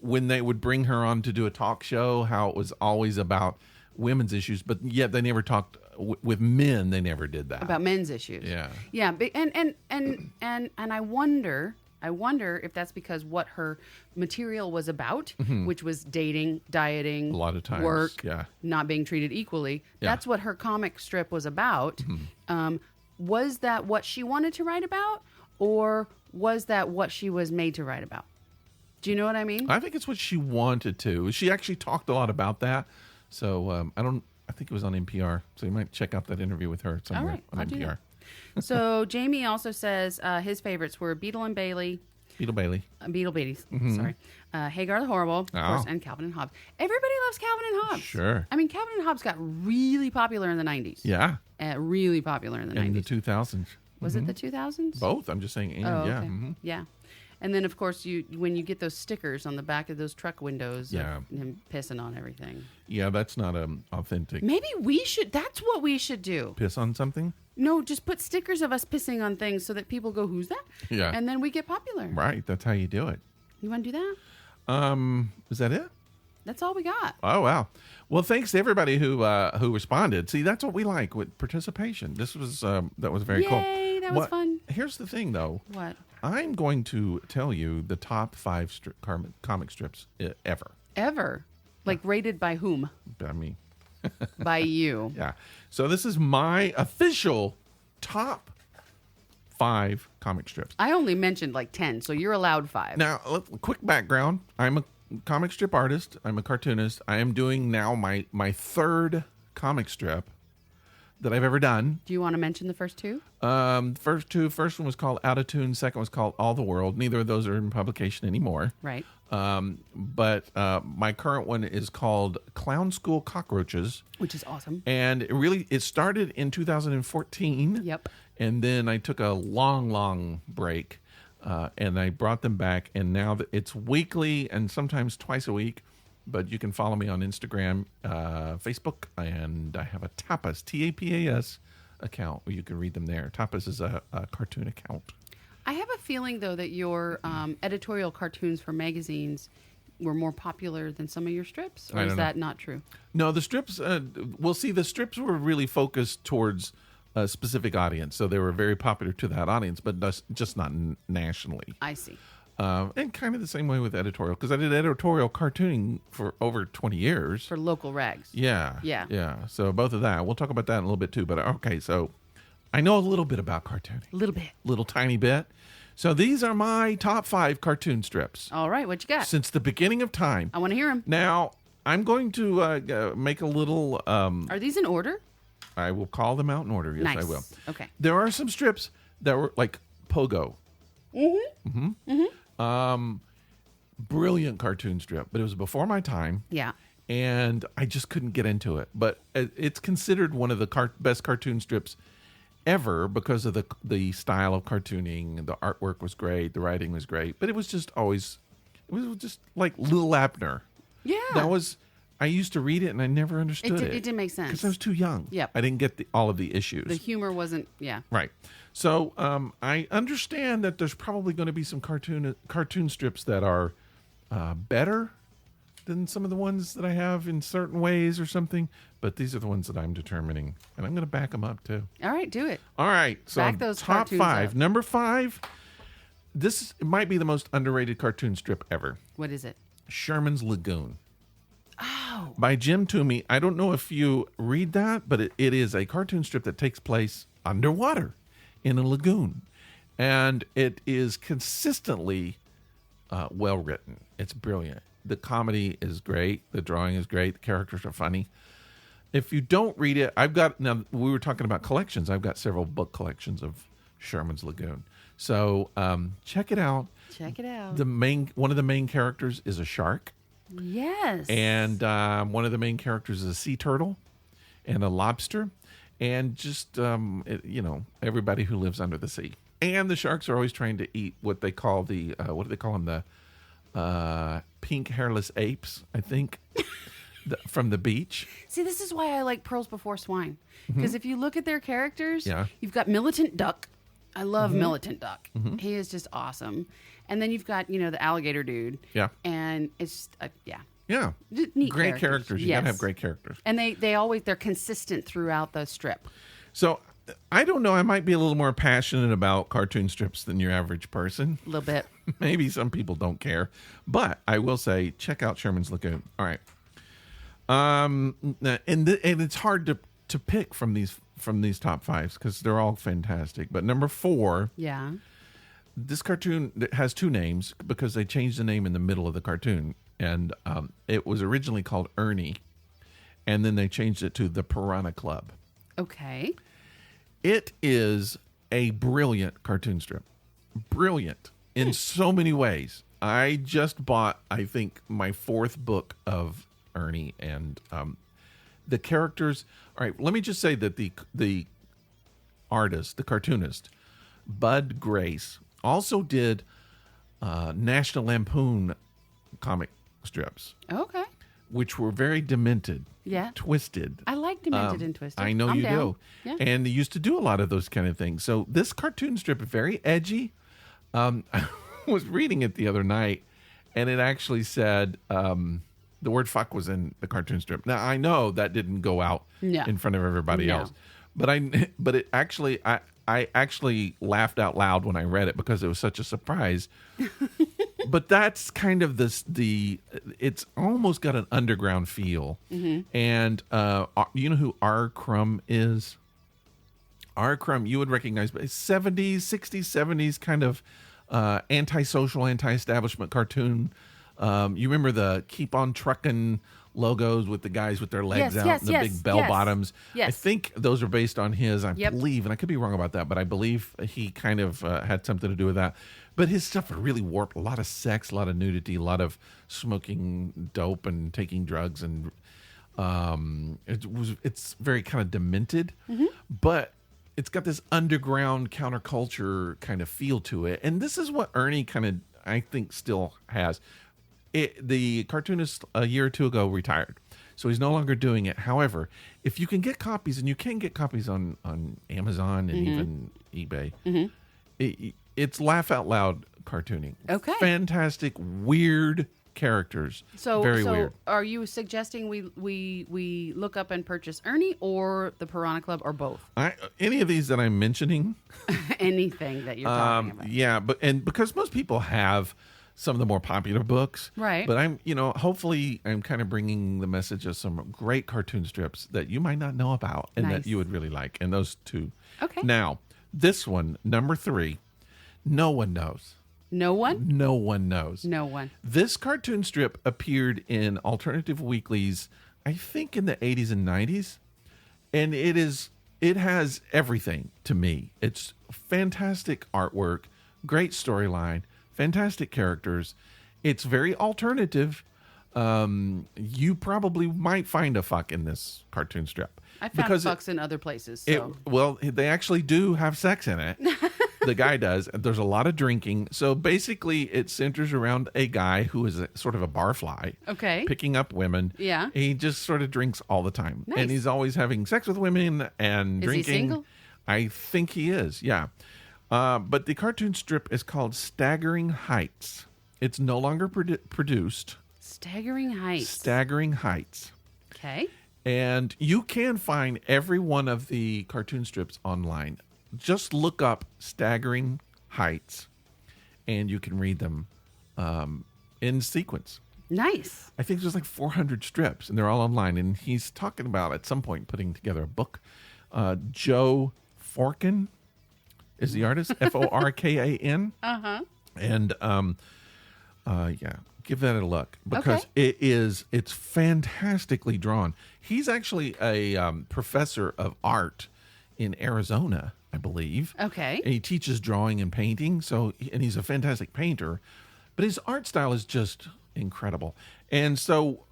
when they would bring her on to do a talk show, how it was always about women's issues, but yet they never talked with men. They never did that about men's issues. Yeah, yeah, and I wonder if that's because what her material was about, which was dating, dieting, a lot of times, work, not being treated equally. That's what her comic strip was about. was that what she wanted to write about, or was that what she was made to write about? Do you know what I mean? I think it's what she wanted to. She actually talked a lot about that. So I think it was on NPR. So you might check out that interview with her somewhere on NPR. So Jamie also says his favorites were Beetle and Bailey. Beetle Bailey. Beetle Bailey's. Sorry. Hagar the Horrible, of course, and Calvin and Hobbes. Everybody loves Calvin and Hobbes. Sure. I mean, Calvin and Hobbes got really popular in the 90s. Yeah. Really popular in the 90s. In the 2000s. Was it the 2000s? Both. I'm just saying. And, okay. Yeah. Mm-hmm. Yeah. And then, of course, when you get those stickers on the back of those truck windows of him pissing on everything. Yeah, that's not authentic. Maybe that's what we should do. Piss on something? No, just put stickers of us pissing on things so that people go, who's that? Yeah. And then we get popular. Right. That's how you do it. You want to do that? Is that it? That's all we got. Oh, wow. Well, thanks to everybody who responded. See, that's what we like with participation. That was very cool. Yay, that was fun. Here's the thing, though. What? I'm going to tell you the top 5 comic strips ever. Ever? Like rated by whom? By me. By you. Yeah. So this is my official top 5 comic strips. I only mentioned like 10, so you're allowed 5. Now, quick background. I'm a comic strip artist. I'm a cartoonist. I am doing now my 3rd comic strip that I've ever done. Do you want to mention the first 2? First one was called Out of Tune. Second was called All the World. Neither of those are in publication anymore. Right. But my current one is called Clown School Cockroaches. Which is awesome. And it started in 2014. Yep. And then I took a long break, and I brought them back. And now it's weekly and sometimes twice a week. But you can follow me on Instagram, Facebook, and I have a Tapas, Tapas account where you can read them there. Tapas is a cartoon account. I have a feeling, though, that your editorial cartoons for magazines were more popular than some of your strips, or is that not true? No, the strips, the strips were really focused towards a specific audience, so they were very popular to that audience, but just not nationally. I see. And kind of the same way with editorial, because I did editorial cartooning for over 20 years. For local rags. Yeah. Yeah. Yeah. So both of that. We'll talk about that in a little bit too. But okay, so I know a little bit about cartooning. A little bit. Little tiny bit. So these are my top 5 cartoon strips. All right. What you got? Since the beginning of time. I want to hear them. Now, I'm going to make a little... are these in order? I will call them out in order. Yes, nice. I will. Okay. There are some strips that were like Pogo. Mm-hmm. Mm-hmm. Brilliant cartoon strip, but it was before my time. Yeah. And I just couldn't get into it. But it's considered one of the best cartoon strips ever because of the style of cartooning. The artwork was great. The writing was great. But it was just like Lil Abner. Yeah. I used to read it and I never understood it. It didn't make sense. Because I was too young. Yep. I didn't get all of the issues. The humor wasn't, yeah. Right. So I understand that there's probably going to be some cartoon strips that are better than some of the ones that I have in certain ways or something. But these are the ones that I'm determining. And I'm going to back them up too. All right, do it. All right. So back those top cartoons 5. up. Number 5. This might be the most underrated cartoon strip ever. What is it? Sherman's Lagoon. Oh. By Jim Toomey. I don't know if you read that, but it is a cartoon strip that takes place underwater in a lagoon. And it is consistently well written. It's brilliant. The comedy is great. The drawing is great. The characters are funny. If you don't read it, now we were talking about collections. I've got several book collections of Sherman's Lagoon. So check it out. Check it out. One of the main characters is a shark. Yes. And one of the main characters is a sea turtle and a lobster. And just, everybody who lives under the sea. And the sharks are always trying to eat what they call what do they call them? The pink hairless apes, I think, from the beach. See, this is why I like Pearls Before Swine. Because if you look at their characters, Yeah. You've got Militant Duck. I love Militant Duck. He is just awesome. And then you've got, the alligator dude. Yeah. And it's, yeah. Yeah. Just neat Great characters. You Yes. gotta have great characters. And they're consistent throughout the strip. So I don't know. I might be a little more passionate about cartoon strips than your average person. A little bit. Maybe some people don't care, but I will say, check out Sherman's Lagoon. All right. And it's hard to pick from these from these top fives because they're all fantastic. But number 4, Yeah. this cartoon has 2 names because they changed the name in the middle of the cartoon. And it was originally called Ernie, and then they changed it to the Piranha Club. Okay. It is a brilliant cartoon strip. Brilliant in so many ways. I just bought, I think, my 4th book of Ernie, and the characters. All right, let me just say that the artist, the cartoonist, Bud Grace, also did National Lampoon comic strips. Okay. Which were very demented. Yeah. Twisted. I like Demented and Twisted. I know I'm you down. do. Yeah. And they used to do a lot of those kind of things. So this cartoon strip is very edgy. I was reading it the other night, and it actually said the word fuck was in the cartoon strip. Now, I know that didn't go out in front of everybody else. But it actually, I actually laughed out loud when I read it because it was such a surprise. But that's kind of it's almost got an underground feel. Mm-hmm. And you know who R. Crumb is? R. Crumb, you would recognize, but 70s, 60s, 70s kind of antisocial, anti-establishment cartoon. You remember the Keep On Truckin' logos with the guys with their legs out and the big bell bottoms. Yes. I think those are based on his, I believe, and I could be wrong about that, but I believe he kind of had something to do with that. But his stuff are really warped. A lot of sex, a lot of nudity, a lot of smoking dope and taking drugs, and it's very kind of demented, but it's got this underground counterculture kind of feel to it. And this is what Ernie kind of, I think, still has. The cartoonist a year or 2 ago retired, so he's no longer doing it. However, if you can get copies, and you can get copies on Amazon and even eBay, it's laugh out loud cartooning. Okay. Fantastic, weird characters. Very weird. Are you suggesting we look up and purchase Ernie or the Piranha Club or both? Any of these that I'm mentioning. Anything that you're talking about. Yeah, because most people have some of the more popular books. Right. But hopefully I'm kind of bringing the message of some great cartoon strips that you might not know about and that you would really like. And those 2. Okay. Now, this one, number 3, no one knows. No one? No one knows. No one. This cartoon strip appeared in alternative weeklies, I think in the 80s and 90s. And it has everything to me. It's fantastic artwork, great storyline, fantastic characters. It's very alternative. You probably might find a fuck in this cartoon strip. I found fucks in other places. So. They actually do have sex in it. The guy does. There's a lot of drinking. So basically, it centers around a guy who is sort of a barfly. Okay. Picking up women. Yeah. He just sort of drinks all the time. Nice. And he's always having sex with women and drinking. Is he single? I think he is, yeah. But the cartoon strip is called Staggering Heights. It's no longer produced. Staggering Heights. Staggering Heights. Okay. And you can find every one of the cartoon strips online. Just look up Staggering Heights, and you can read them in sequence. Nice. I think there's like 400 strips, and they're all online. And he's talking about, at some point, putting together a book. Joe Forkin is the artist, Forkan. Uh-huh. And, give that a look because it's fantastically drawn. He's actually a professor of art in Arizona, I believe. Okay. And he teaches drawing and painting. And he's a fantastic painter, but his art style is just incredible. And so,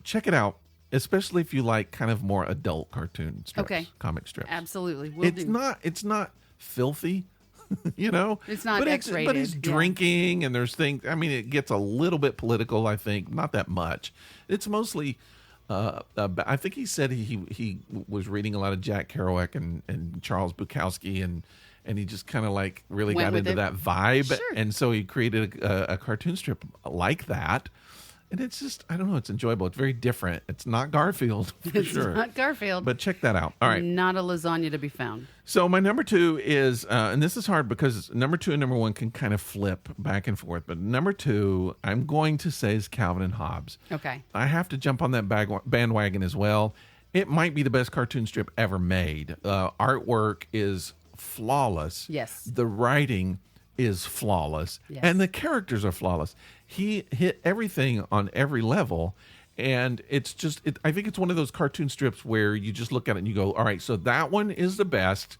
check it out, especially if you like kind of more adult cartoon strips, comic strips. Absolutely. It's not filthy. It's not X-rated. But he's drinking, and there's things. I mean, it gets a little bit political. I think not that much. It's mostly. I think he said he was reading a lot of Jack Kerouac and Charles Bukowski, and he just kind of like really got into that vibe, and so he created a cartoon strip like that. And it's just, I don't know, it's enjoyable. It's very different. It's not Garfield, for sure. It's not Garfield. But check that out. All right. Not a lasagna to be found. So my number 2 is, and this is hard because number 2 and number 1 can kind of flip back and forth. But number 2, I'm going to say is Calvin and Hobbes. Okay. I have to jump on that bandwagon as well. it might be the best cartoon strip ever made. Artwork is flawless. Yes. The writing is flawless. Yes. And the characters are flawless. He hit everything on every level. And it's just, I think it's one of those cartoon strips where you just look at it and you go, all right, so that one is the best.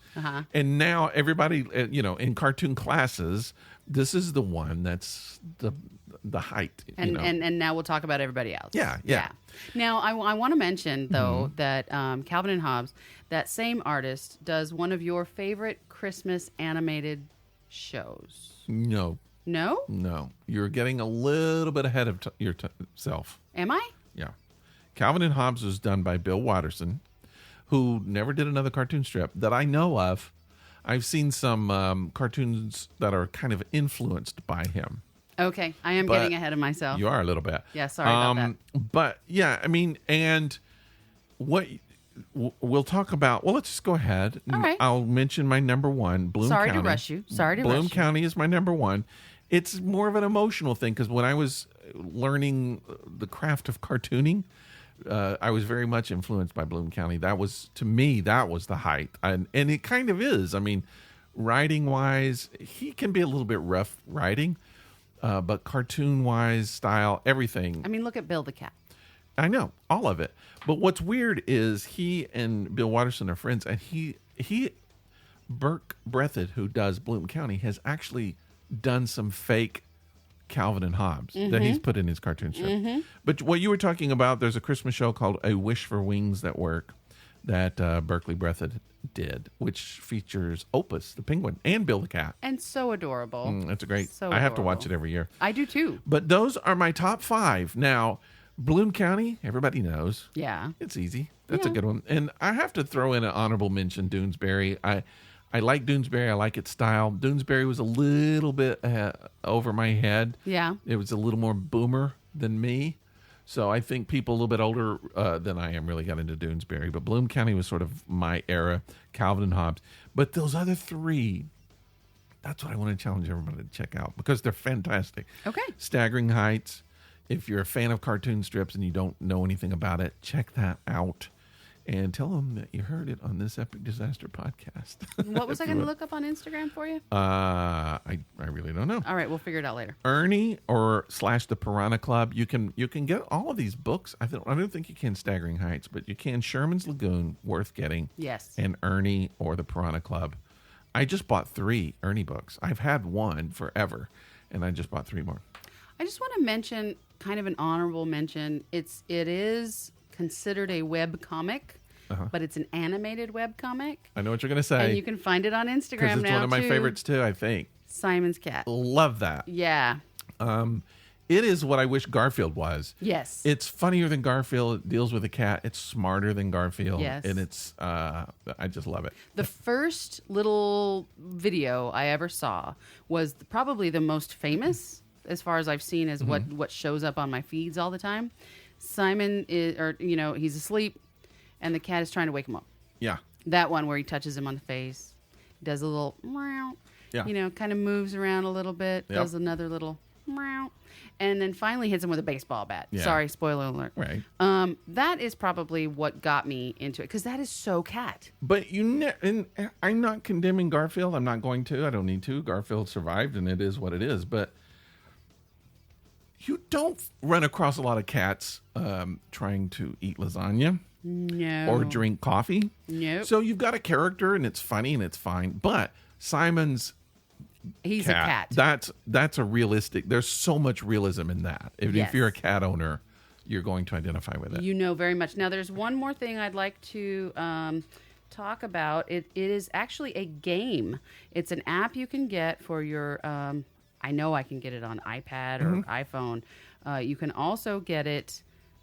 And now everybody, in cartoon classes, this is the one that's the height. And now we'll talk about everybody else. Yeah. Now, I want to mention, though, that Calvin and Hobbes, that same artist, does one of your favorite Christmas animated shows. No. No? No. You're getting a little bit ahead of yourself. Am I? Yeah. Calvin and Hobbes was done by Bill Watterson, who never did another cartoon strip that I know of. I've seen some cartoons that are kind of influenced by him. Okay. I am getting ahead of myself. You are a little bit. Yeah, sorry about that. But, yeah, I mean, and what we'll talk about, well, let's just go ahead. All right. I'll mention my number one, Bloom County. Sorry to rush you. Bloom County is my number one. It's more of an emotional thing because when I was learning the craft of cartooning, I was very much influenced by Bloom County. That was, to me, that was the height. And it kind of is. I mean, writing-wise, he can be a little bit rough writing, but cartoon-wise, style, everything. I mean, look at Bill the Cat. I know, all of it. But what's weird is he and Bill Watterson are friends, and Burke Breathed, who does Bloom County, has actually done some fake Calvin and Hobbes that he's put in his cartoon strip. But what you were talking about, there's a Christmas show called A Wish for Wings That Work that Berkeley Breathed did, which features Opus, the penguin, and Bill the cat. And so adorable. It's a great. So I have to adorable. watch it every year. I do too. But those are my top 5. Now, Bloom County, everybody knows. Yeah. It's easy. That's a good one. And I have to throw in an honorable mention, Doonesbury. I like Doonesbury. I like its style. Doonesbury was a little bit over my head. Yeah. It was a little more boomer than me. So I think people a little bit older than I am really got into Doonesbury. But Bloom County was sort of my era, Calvin and Hobbes. But those other 3, that's what I want to challenge everybody to check out because they're fantastic. Okay. Staggering Heights. If you're a fan of cartoon strips and you don't know anything about it, check that out. And tell them that you heard it on this Epic Disaster podcast. What was I going to look up on Instagram for you? I really don't know. All right, we'll figure it out later. Ernie or / the Piranha Club. You can get all of these books. I don't think you can Staggering Heights, but you can Sherman's Lagoon, worth getting. Yes. And Ernie or the Piranha Club. I just bought 3 Ernie books. I've had one forever, and I just bought 3 more. I just want to mention, kind of an honorable mention. It is considered a web comic, but it's an animated web comic. I know what you're going to say. And you can find it on Instagram now, because it's one of my favorites, too, I think. Simon's Cat. Love that. Yeah. It is what I wish Garfield was. Yes. It's funnier than Garfield. It deals with a cat. It's smarter than Garfield. Yes. And it's, I just love it. The first little video I ever saw was probably the most famous, as far as I've seen, is what shows up on my feeds all the time. Simon he's asleep, and the cat is trying to wake him up. Yeah. That one where he touches him on the face, does a little meow, kind of moves around a little bit, does another little meow, and then finally hits him with a baseball bat. Yeah. Sorry, spoiler alert. Right. That is probably what got me into it, because that is so cat. But and I'm not condemning Garfield. I'm not going to. I don't need to. Garfield survived, and it is what it is. But you don't run across a lot of cats trying to eat lasagna. No. Or drink coffee. Nope. So you've got a character, and it's funny, and it's fine. But Simon's He's cat, a cat. That's a realistic. There's so much realism in that. If you're a cat owner, you're going to identify with it. You know very much. Now, there's one more thing I'd like to talk about. It is actually a game. It's an app you can get for your. I know I can get it on iPad or iPhone. You can also get it.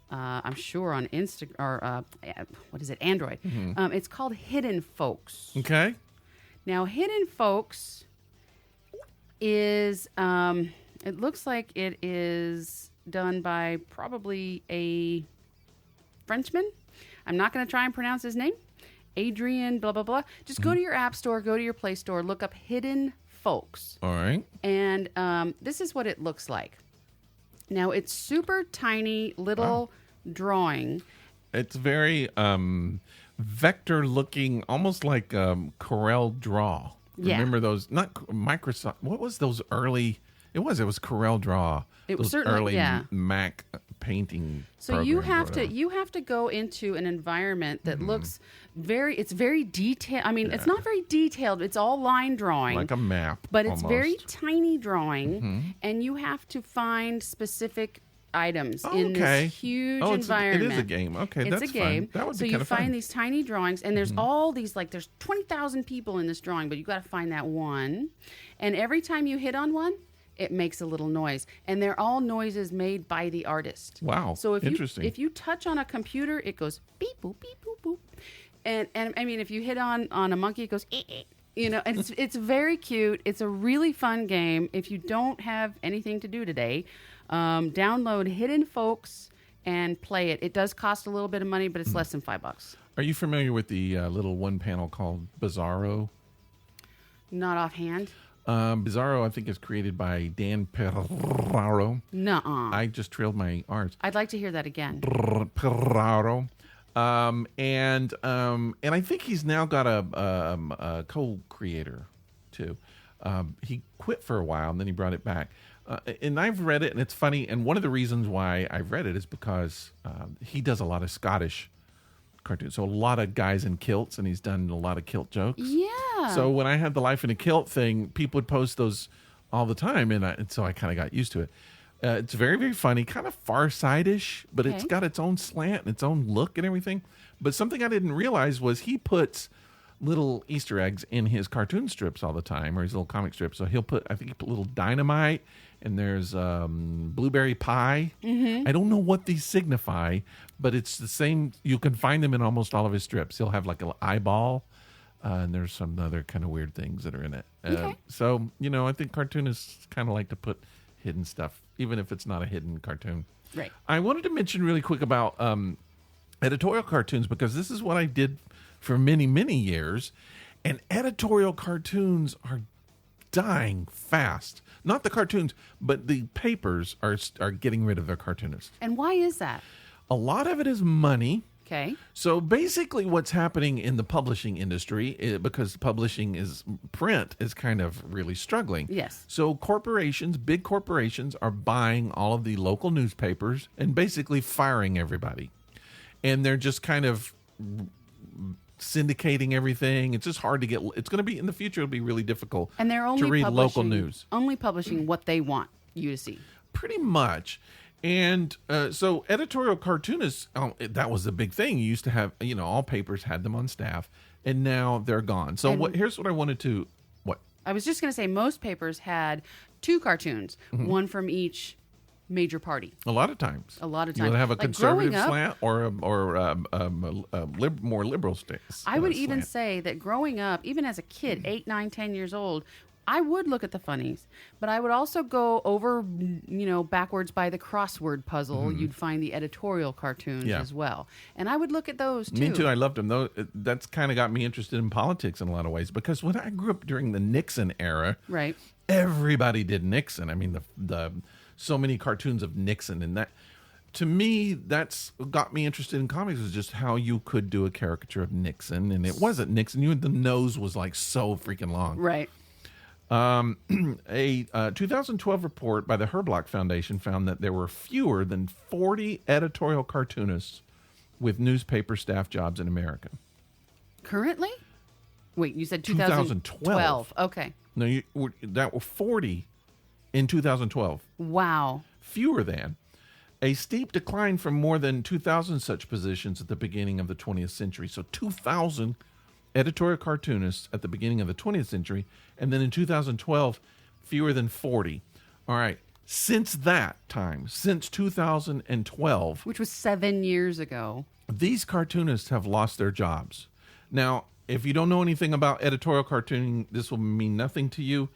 I'm sure on Instagram or what is it? Android. It's called Hidden Folks. Okay. Now, Hidden Folks is it looks like it is done by probably a Frenchman. I'm not going to try and pronounce his name. Adrian, blah, blah, blah. Just go to your app store, go to your Play Store, look up Hidden Folks. All right. And this is what it looks like. Now, it's super tiny little drawing, It's very vector looking, almost like Corel Draw. Yeah. Remember those? Not Microsoft. What was those early? It was Corel Draw. It was those certainly early Mac painting. So you have to go into an environment that looks it's very detailed. I mean, it's not very detailed. It's all line drawing, like a map, but it's almost. very tiny drawing, and you have to find specific items in this huge environment. It is a game. Okay, it's that's a game. Fun. That would so be you kind of find fun. these tiny drawings, and there's all these there's 20,000 people in this drawing, but you got to find that one, and every time you hit on one, it makes a little noise, and they're all noises made by the artist. Wow! So interesting. If you touch on a computer, it goes beep boop beep boop boop, and I mean if you hit on a monkey, it goes and it's very cute. It's a really fun game. If you don't have anything to do today, download Hidden Folks and play it. It does cost a little bit of money, but it's less than $5. Are you familiar with the little one panel called Bizarro? Not offhand. Bizarro, I think, is created by Dan Perraro. Nuh-uh. I just trailed my R's. I'd like to hear that again. Perraro. And I think he's now got a co-creator, too. He quit for a while, and then he brought it back. And I've read it, and it's funny. And one of the reasons why I've read it is because he does a lot of Scottish cartoons. So a lot of guys in kilts, and he's done a lot of kilt jokes. Yeah. So when I had the Life in a Kilt thing, people would post those all the time, and so I kind of got used to it. It's very, very funny, kind of Far-Side-ish, but it's got its own slant and its own look and everything. But something I didn't realize was he puts little Easter eggs in his cartoon strips all the time, or his little comic strips. So he put little dynamite, and there's blueberry pie. I don't know what these signify, but it's the same. You can find them in almost all of his strips. He'll have like an eyeball, and there's some other kind of weird things that are in it. So, I think cartoonists kind of like to put hidden stuff, even if it's not a hidden cartoon. Right. I wanted to mention really quick about editorial cartoons, because this is what I did for many, many years, and editorial cartoons are dying fast. Not the cartoons, but the papers are getting rid of their cartoonists. And why is that? A lot of it is money. Okay. So basically what's happening in the publishing industry, because print is kind of really struggling. Yes. So big corporations are buying all of the local newspapers and basically firing everybody. And they're just kind of syndicating everything. It's just hard to get. It's going to be in the future. It'll be really difficult. And they're only to read local news. Only publishing what they want you to see. Pretty much. And so editorial cartoonists, that was the big thing. You used to have, all papers had them on staff, and now they're gone. So here's what I wanted to. What? I was just going to say most papers had 2 cartoons, one from each major party. A lot of times. You'll have a conservative slant or a more liberal slant. I would even say that growing up, even as a kid, 8, 9, 10 years old, I would look at the funnies, but I would also go over, backwards by the crossword puzzle. You'd find the editorial cartoons as well. And I would look at those too. Me too. I loved them. That's kind of got me interested in politics in a lot of ways, because when I grew up during the Nixon era, right, everybody did Nixon. I mean, the so many cartoons of Nixon, and that, to me, that's got me interested in comics, is just how you could do a caricature of Nixon, and it wasn't Nixon. The nose was like so freaking long. Right. A 2012 report by the Herblock Foundation found that there were fewer than 40 editorial cartoonists with newspaper staff jobs in America. Currently? Wait, you said 2012. Okay. No, that were 40 in 2012. Wow. Fewer than. A steep decline from more than 2,000 such positions at the beginning of the 20th century. So 2,000 editorial cartoonists at the beginning of the 20th century, and then in 2012, fewer than 40. All right. Since that time, since 2012, which was 7 years ago, these cartoonists have lost their jobs. Now, if you don't know anything about editorial cartooning, this will mean nothing to you.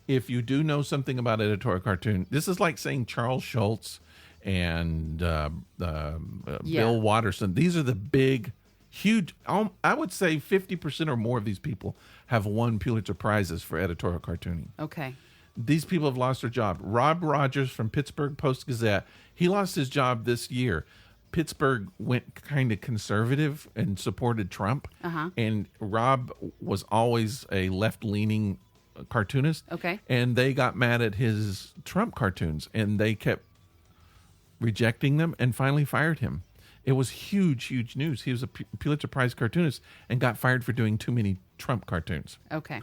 If you do know something about editorial cartoon, this is like saying Charles Schultz and Bill Watterson. These are the big, huge, I would say 50% or more of these people have won Pulitzer Prizes for editorial cartooning. Okay. These people have lost their job. Rob Rogers from Pittsburgh Post-Gazette, he lost his job this year. Pittsburgh went kind of conservative and supported Trump. And Rob was always a left-leaning cartoonist. Okay. And they got mad at his Trump cartoons, and they kept rejecting them and finally fired him. It was huge news. He was a Pulitzer Prize cartoonist and got fired for doing too many Trump cartoons. Okay.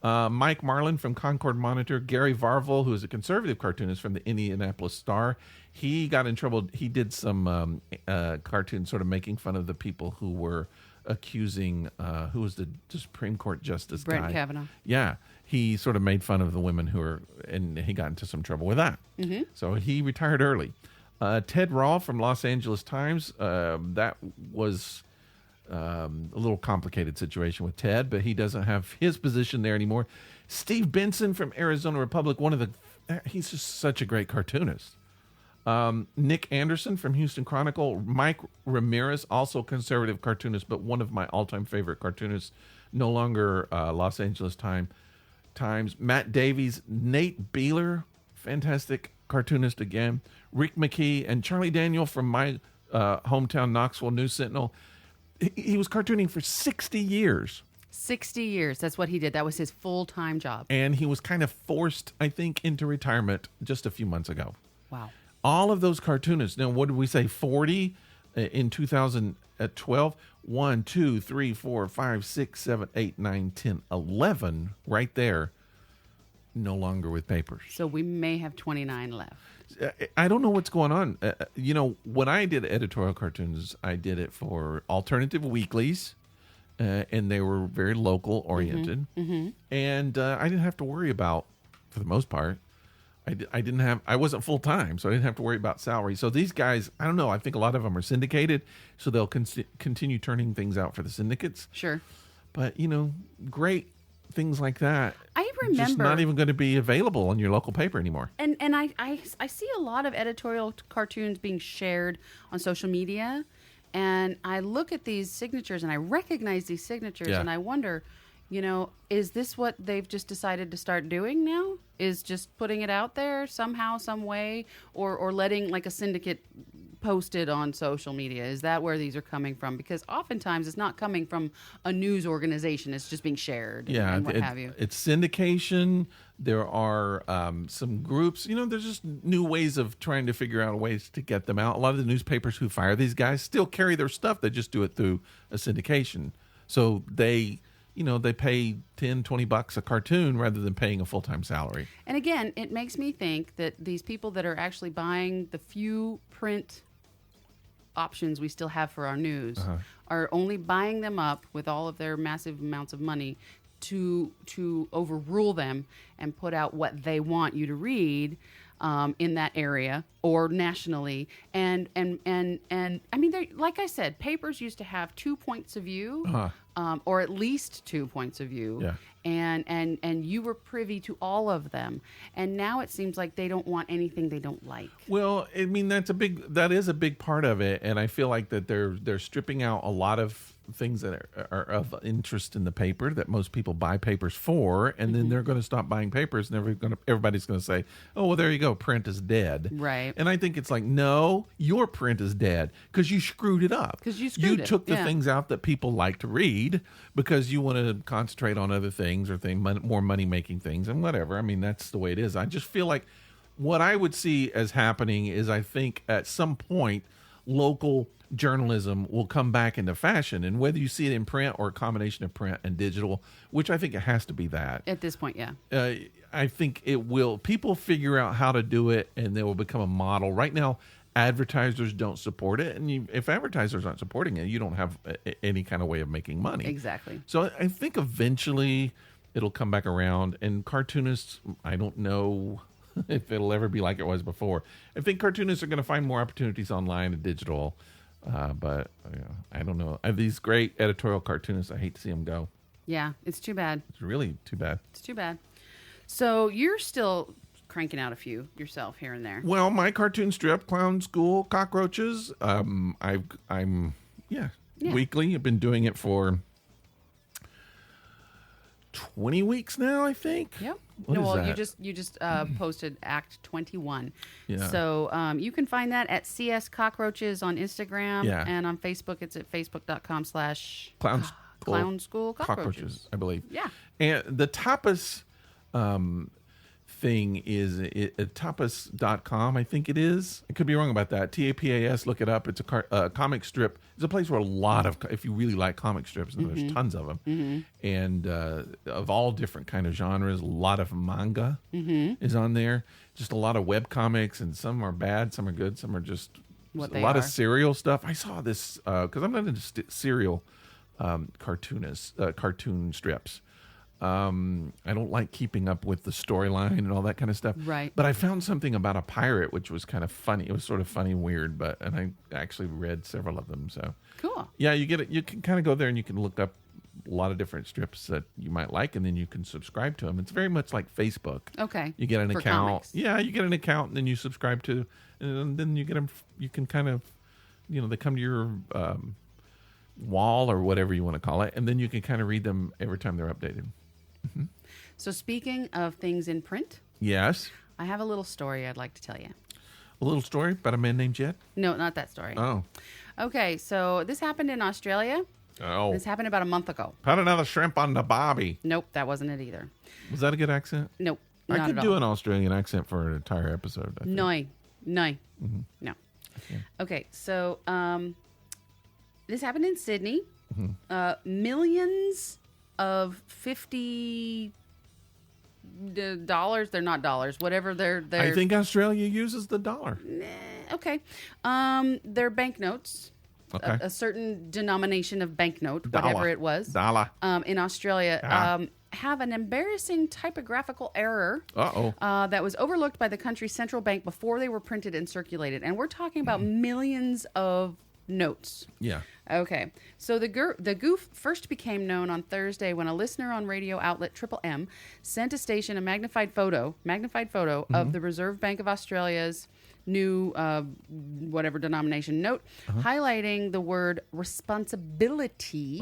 Mike Marlin from Concord Monitor, Gary Varvel, who is a conservative cartoonist from the Indianapolis Star, he got in trouble. He did some cartoons sort of making fun of the people who were accusing, who was the Supreme Court Justice Brett guy? Kavanaugh. Yeah. He sort of made fun of the women who were, and he got into some trouble with that. So he retired early. Ted Rawl from Los Angeles Times, that was a little complicated situation with Ted, but he doesn't have his position there anymore. Steve Benson from Arizona Republic, he's just such a great cartoonist. Nick Anderson from Houston Chronicle, Mike Ramirez, also conservative cartoonist, but one of my all-time favorite cartoonists, no longer Los Angeles Times. Matt Davies, Nate Beeler, fantastic cartoonist again. Rick McKee and Charlie Daniel from my hometown Knoxville News Sentinel. He was cartooning for 60 years. 60 years. That's what he did. That was his full-time job. And he was kind of forced, I think, into retirement just a few months ago. Wow. All of those cartoonists. Now, what did we say? 40 in 2012? 1, 2, 3, 4, 5, 6, 7, 8, 9, 10, 11 right there. No longer with papers. So we may have 29 left. I don't know what's going on. When I did editorial cartoons, I did it for alternative weeklies, and they were very local oriented. And I didn't have to worry about, for the most part, I wasn't full time, so I didn't have to worry about salary. So these guys, I don't know. I think a lot of them are syndicated, so they'll continue turning things out for the syndicates. Sure. But great things like that. I remember just not even going to be available on your local paper anymore. And I see a lot of editorial cartoons being shared on social media, and I look at these signatures and I recognize these signatures, and I wonder, is this what they've just decided to start doing now? Is just putting it out there somehow, some way, or letting like a syndicate post it on social media? Is that where these are coming from? Because oftentimes it's not coming from a news organization. It's just being shared and what have you. It's syndication. There are some groups. There's just new ways of trying to figure out ways to get them out. A lot of the newspapers who fire these guys still carry their stuff. They just do it through a syndication. So they pay $10, $20 a cartoon rather than paying a full-time salary. And again, it makes me think that these people that are actually buying the few print options we still have for our news are only buying them up with all of their massive amounts of money to overrule them and put out what they want you to read in that area or nationally. And I mean, like I said, papers used to have 2 points of view, or at least 2 points of view. Yeah. And you were privy to all of them. And now it seems like they don't want anything they don't like. Well, I mean, that is a big part of it. And I feel like that they're stripping out a lot of things that are of interest in the paper that most people buy papers for, and then they're going to stop buying papers, and everybody's going to say, oh, well, there you go, print is dead. Right. And I think it's like, no, your print is dead because you screwed it up. Because you took the things out that people like to read because you want to concentrate on other things or more money-making things and whatever. I mean, that's the way it is. I just feel like what I would see as happening is I think at some point local journalism will come back into fashion, and whether you see it in print or a combination of print and digital, which I think it has to be that at this point. I think it will. People figure out how to do it, and they will become a model. Right now, advertisers don't support it, and if advertisers aren't supporting it, you don't have any kind of way of making money. Exactly. So I think eventually it'll come back around, and cartoonists, I don't know if it'll ever be like it was before. I think cartoonists are going to find more opportunities online and digital. But I don't know. I have these great editorial cartoonists. I hate to see them go. Yeah, it's too bad. It's really too bad. It's too bad. So you're still cranking out a few yourself here and there. Well, my cartoon strip, Clown School, Cockroaches. I'm weekly. I've been doing it for 20 weeks now, I think. Yep. What is that? You just posted Act 21. Yeah. So you can find that at CS Cockroaches on Instagram. Yeah. And on Facebook, it's at Clown School Cockroaches. I believe. Yeah. And the tapas thing is tapas.com, I think it is. I could be wrong about that. TAPAS, look it up. It's a comic strip. It's a place where a lot of, if you really like comic strips, and there's tons of them, and of all different kind of genres, a lot of manga is on there. Just a lot of web comics, and some are bad, some are good, some are just a lot of serial stuff. I saw this, because I'm not into serial cartoon strips. I don't like keeping up with the storyline and all that kind of stuff. Right. But I found something about a pirate which was kind of funny. It was sort of funny and weird, and I actually read several of them. So cool. Yeah, you get it. You can kind of go there and you can look up a lot of different strips that you might like, and then you can subscribe to them. It's very much like Facebook. Okay. You get an For account. comics. Yeah, you get an account, and then you subscribe to, and then you get them. You can kind of, they come to your wall or whatever you want to call it, and then you can kind of read them every time they're updated. So speaking of things in print, Yes. I have a little story I'd like to tell you. A little story about a man named Jed? No, not that story. Oh. Okay, so this happened in Australia. Oh. This happened about a month ago. Put another shrimp on the bobby. Nope, that wasn't it either. Was that a good accent? Nope, I not could at do all. an Australian accent for an entire episode. I think. No. Mm-hmm. No. Okay, so this happened in Sydney. Millions of $50. They're not dollars. Whatever they're. I think Australia uses the dollar. Okay. They're banknotes. Okay. A certain denomination of banknote, Dollar. whatever it was. Dollar. In Australia. Have an embarrassing typographical error that was overlooked by the country's central bank before they were printed and circulated. And we're talking about millions of notes. Yeah. Okay. So the goof first became known on Thursday when a listener on radio outlet Triple M sent a station a magnified photo of the Reserve Bank of Australia's new whatever denomination note highlighting the word responsibility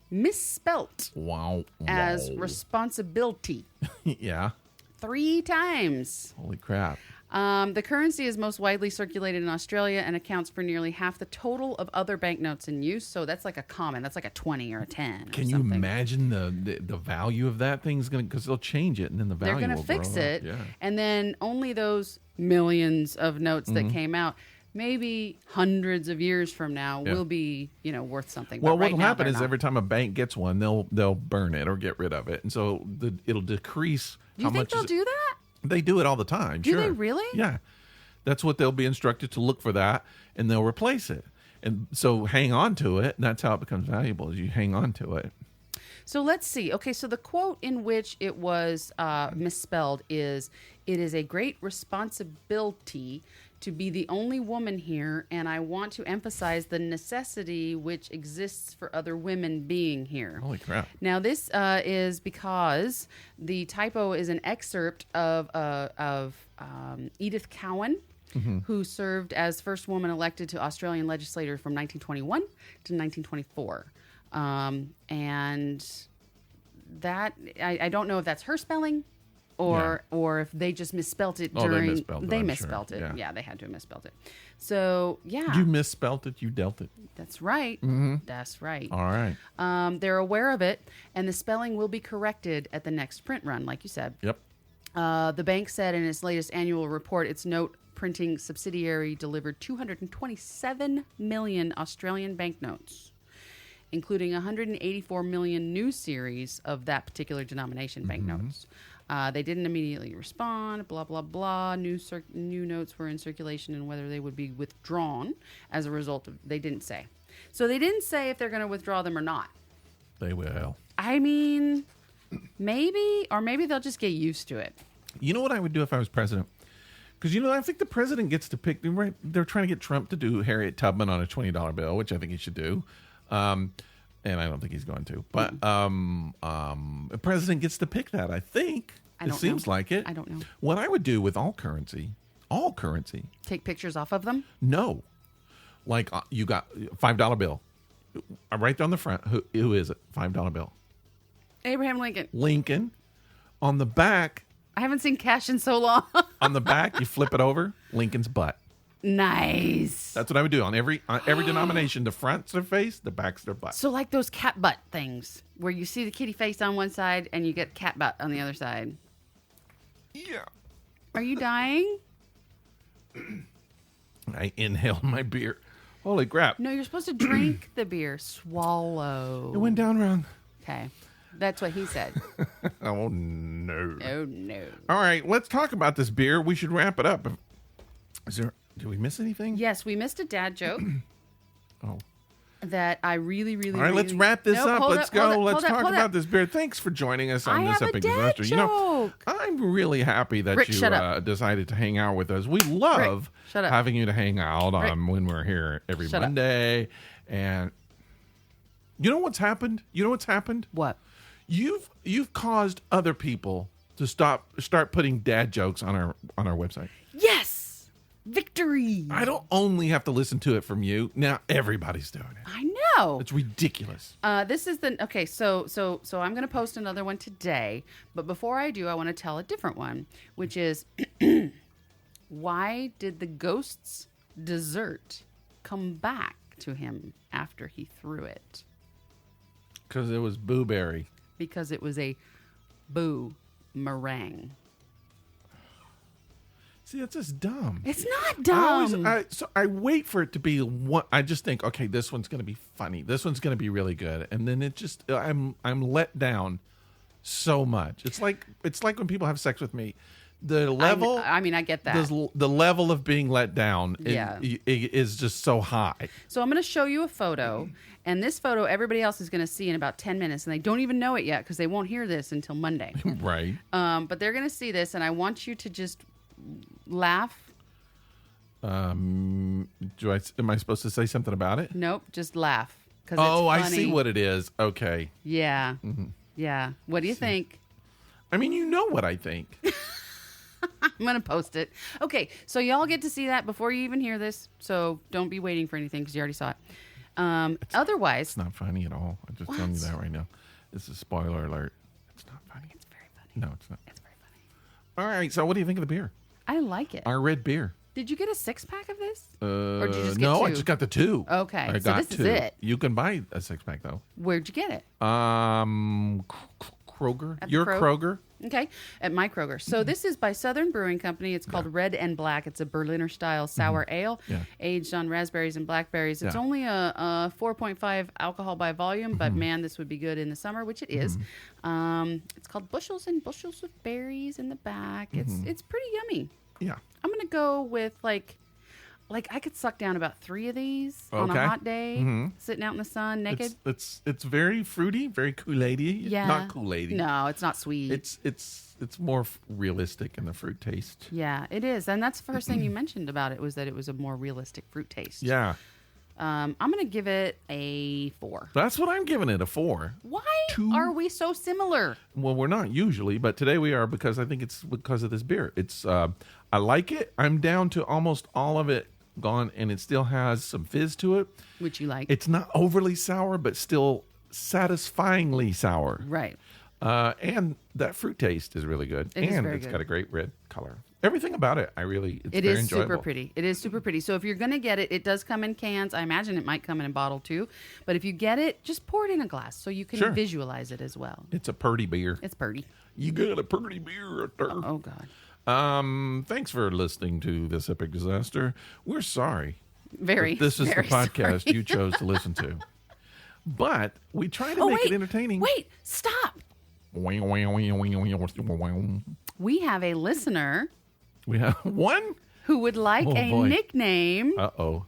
misspelt Wow. as responsibility Yeah. 3 times. Holy crap. The currency is most widely circulated in Australia and accounts for nearly half the total of other banknotes in use. So that's like a common. That's like a 20 or a 10. Can you imagine the value of that thing's going to, because they'll change it and then the value They're going to will fix grow it. up. Yeah. And then only those millions of notes that came out, maybe hundreds of years from now, will be, worth something. Well, but right what'll now, happen they're is not. every time a bank gets one, they'll burn it or get rid of it. And so it'll decrease Do you how think much they'll do that? They do it all the time. Do sure. they really? Yeah. That's what they'll be instructed to look for that, and they'll replace it. And so hang on to it, and that's how it becomes valuable, is you hang on to it. So let's see. Okay, so the quote in which it was misspelled is, "It is a great responsibility to be the only woman here, and I want to emphasize the necessity which exists for other women being here." Holy crap. Now, this is because the typo is an excerpt of Edith Cowan, who served as first woman elected to Australian legislature from 1921 to 1924. And that, I don't know if that's her spelling or if they just misspelt it during. They misspelt sure. it. Yeah, they had to have misspelled it. So, yeah. You misspelt it, you dealt it. That's right. That's right. All right. They're aware of it, and the spelling will be corrected at the next print run, like you said. Yep. The bank said in its latest annual report, its note printing subsidiary delivered 227 million Australian banknotes, including 184 million new series of that particular denomination banknotes. They didn't immediately respond, blah, blah, blah. New notes were in circulation and whether they would be withdrawn as a result of, they didn't say. So they didn't say if they're going to withdraw them or not. They will. I mean, maybe, or maybe they'll just get used to it. You know what I would do if I was president? Because, I think the president gets to pick. Right, they're trying to get Trump to do Harriet Tubman on a $20 bill, which I think he should do. And I don't think he's going to. But the president gets to pick that, I think. It seems like it. I don't know. What I would do with all currency. Take pictures off of them? No. Like you got $5 bill. Right there on the front. Who is it? $5 bill. Abraham Lincoln. Lincoln. On the back. I haven't seen cash in so long. On the back, you flip it over. Lincoln's butt. Nice. That's what I would do on every denomination. The front's their face, the back's their butt. So like those cat butt things where you see the kitty face on one side and you get cat butt on the other side. Yeah. Are you dying? I inhaled my beer. Holy crap. No, you're supposed to drink the beer. Swallow. It went down wrong. Okay. That's what he said. Oh, no. Oh, no. All right, let's talk about this beer. We should wrap it up. Did we miss anything? Yes, we missed a dad joke. Oh. That I really. All right, let's wrap this up. Let's go. Let's talk about this beer. Thanks for joining us on this epic disaster. Joke. You know, I'm really happy that Rick, you decided to hang out with us. We love having you to hang out when we're here every Monday. And you know what's happened? What? You've caused other people to start putting dad jokes on our website. Yes. Victory. I don't only have to listen to it from you. Now everybody's doing it. I know. It's ridiculous. This is so I'm going to post another one today, but before I do, I want to tell a different one, which is why did the ghost's dessert come back to him after he threw it? Because it was booberry. Because it was a boo meringue. See, that's just dumb. It's not dumb. I wait for it to be one. I just think, okay, this one's going to be funny. This one's going to be really good, and then it just I'm let down so much. It's like when people have sex with me. The level. I get that. The level of being let down is just so high. So I'm going to show you a photo, and this photo everybody else is going to see in about 10 minutes, and they don't even know it yet because they won't hear this until Monday. Right. But they're going to see this, and I want you to just laugh. Am I supposed to say something about it? Nope, just laugh. Oh, it's funny. I see what it is. Okay. Yeah. Mm-hmm. Yeah. What do you think? I mean, you know what I think. I'm going to post it. Okay, so y'all get to see that before you even hear this, so don't be waiting for anything because you already saw it. Otherwise... It's not funny at all. I'm just telling you that right now. This is a spoiler alert. It's not funny. It's very funny. No, it's not. It's very funny. All right, so what do you think of the beer? I like it. Our red beer. Did you get a 6-pack of this? Or did you just get no, two? I just got the 2. Okay, I got this 2. is it. You can buy a 6-pack, though. Where'd you get it? Kroger. At Your Kroger. Okay, at my Kroger. So this is by Southern Brewing Company. It's called Red and Black. It's a Berliner style sour ale, aged on raspberries and blackberries. It's only a 4.5 alcohol by volume, but man, this would be good in the summer, which it is. It's called Bushels and Bushels of Berries in the back. It's pretty yummy. Yeah. I'm gonna go with like I could suck down about 3 of these on a hot day, sitting out in the sun naked. It's very fruity, very Kool-Aid-y. Yeah. Not Kool-Aid-y. No, it's not sweet. It's more realistic in the fruit taste. Yeah, it is. And that's the first thing you mentioned about it was that it was a more realistic fruit taste. Yeah. I'm going to give it a 4. That's what I'm giving it, a 4. Why are we so similar? Well, we're not usually, but today we are because I think it's because of this beer. It's I like it. I'm down to almost all of it gone, and it still has some fizz to it. Which you like. It's not overly sour, but still satisfyingly sour. Right. And that fruit taste is really good. It's got a great red color. Everything about it, it's very enjoyable. Super pretty. It is super pretty. So if you're going to get it, it does come in cans. I imagine it might come in a bottle too. But if you get it, just pour it in a glass so you can visualize it as well. It's a purty beer. It's purty. You got a purty beer right there. Oh, God. Thanks for listening to this epic disaster. We're sorry. This is the podcast you chose to listen to. But we try to make it entertaining. Wait, stop. We have a listener. We have one? Who would like nickname. Uh-oh.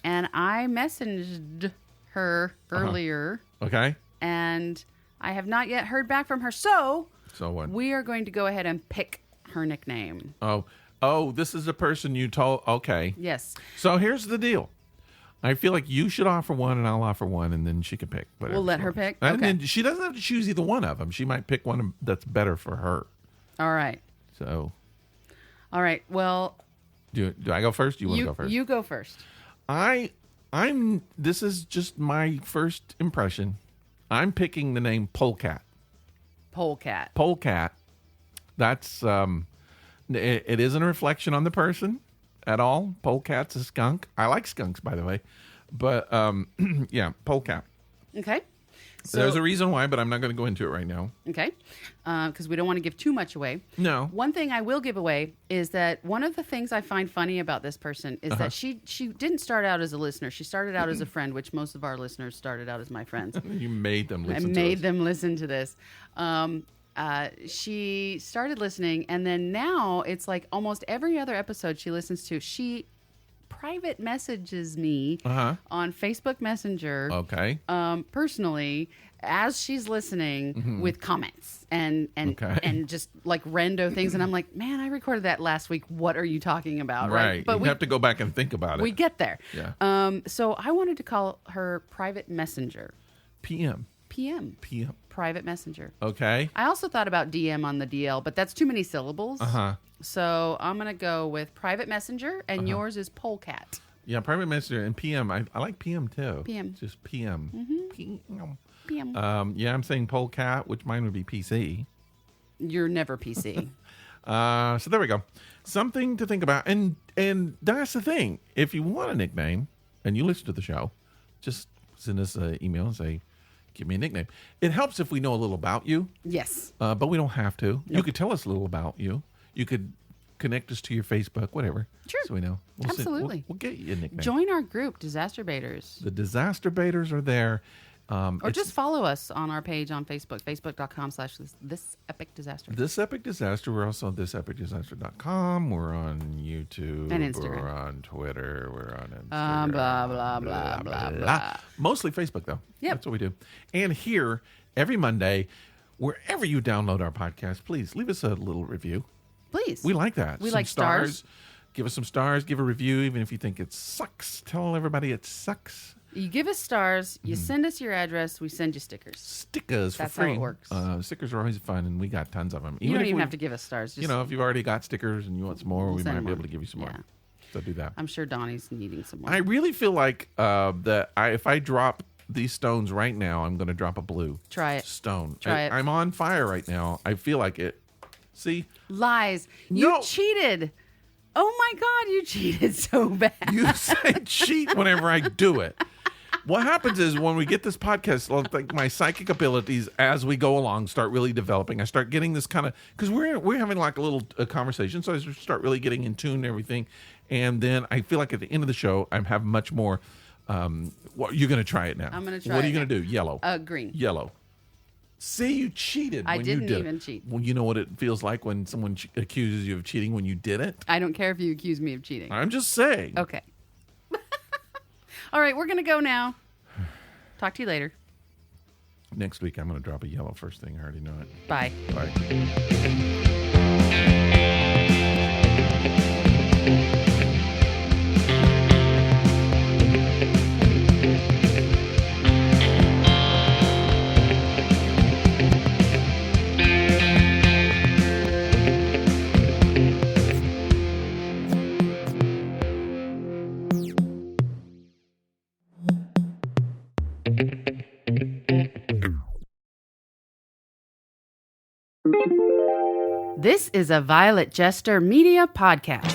And I messaged her earlier. Okay. And I have not yet heard back from her. So what? We are going to go ahead and pick her nickname. Oh, this is the person you told. Okay. Yes. So here's the deal. I feel like you should offer one and I'll offer one and then she can pick. We'll let her pick? And okay. then she doesn't have to choose either one of them. She might pick one that's better for her. All right. So. All right. Well. Do I go first? You want to go first? You go first. This is just my first impression. I'm picking the name Polecat. Polecat. Polecat. That's it isn't a reflection on the person at all. Polecat's a skunk. I like skunks, by the way, but yeah, polecat. Okay. So, there's a reason why, but I'm not going to go into it right now. Okay. Because we don't want to give too much away. No. One thing I will give away is that one of the things I find funny about this person is that she didn't start out as a listener. She started out as a friend, which most of our listeners started out as my friends. You made them listen to them listen to this. She started listening, and then now it's like almost every other episode she listens to, she private messages me on Facebook Messenger. Okay. Personally, as she's listening with comments and just like rando things, and I'm like, man, I recorded that last week. What are you talking about? Right. But we have to go back and think about it. We get there. Yeah. So I wanted to call her private messenger. PM. Private messenger. Okay. I also thought about DM on the DL, but that's too many syllables. So I'm going to go with private messenger, and yours is polecat. Yeah, private messenger and PM. I like PM too. PM. Just PM. PM. Yeah, I'm saying polecat, which mine would be PC. You're never PC. So there we go. Something to think about. And that's the thing. If you want a nickname and you listen to the show, just send us an email and say, give me a nickname. It helps if we know a little about you. Yes. But we don't have to. Nope. You could tell us a little about you. You could connect us to your Facebook, whatever. Sure. So we know. Absolutely. We'll get you a nickname. Join our group, Disaster Baiters. The Disaster Baiters are there. Or just follow us on our page on Facebook, facebook.com/This Epic Disaster. This Epic Disaster. We're also on thisepicdisaster.com. We're on YouTube. And Instagram. We're on Twitter. We're on Instagram. Blah, blah, blah, blah, blah. Mostly Facebook, though. Yep. That's what we do. And here, every Monday, wherever you download our podcast, please leave us a little review. Please. We like that. We some like stars. Give us some stars. Give a review, even if you think it sucks. Tell everybody it sucks. You give us stars. You send us your address. We send you stickers. Stickers for That's free. how it works. Stickers are always fun, and we got tons of them. You don't even have to give us stars. Just, if you've already got stickers and you want some more, we send might be more. able to give you some more. Yeah. So do that. I'm sure Donnie's needing some more. I really feel like if I drop these stones right now, I'm going to drop a blue Try it. stone. Try it. I'm on fire right now. I feel like it. See? Lies. You No. cheated. Oh my God, you cheated so bad. You say cheat whenever I do it. What happens is when we get this podcast, like my psychic abilities as we go along start really developing. I start getting this kind of, because we're having like a little conversation, so I start really getting in tune and everything, and then I feel like at the end of the show I have much more. Well, you're going to try it now. I'm going to try. What are you going to do? Yellow. Green. Yellow. See, you cheated. I when didn't you did even it. cheat. Well, you know what it feels like when someone accuses you of cheating when you did it. I don't care if you accuse me of cheating. I'm just saying. Okay. All right, we're going to go now. Talk to you later. Next week, I'm going to drop a yellow first thing. I already know it. Bye. Bye. This is a Violet Jester Media podcast.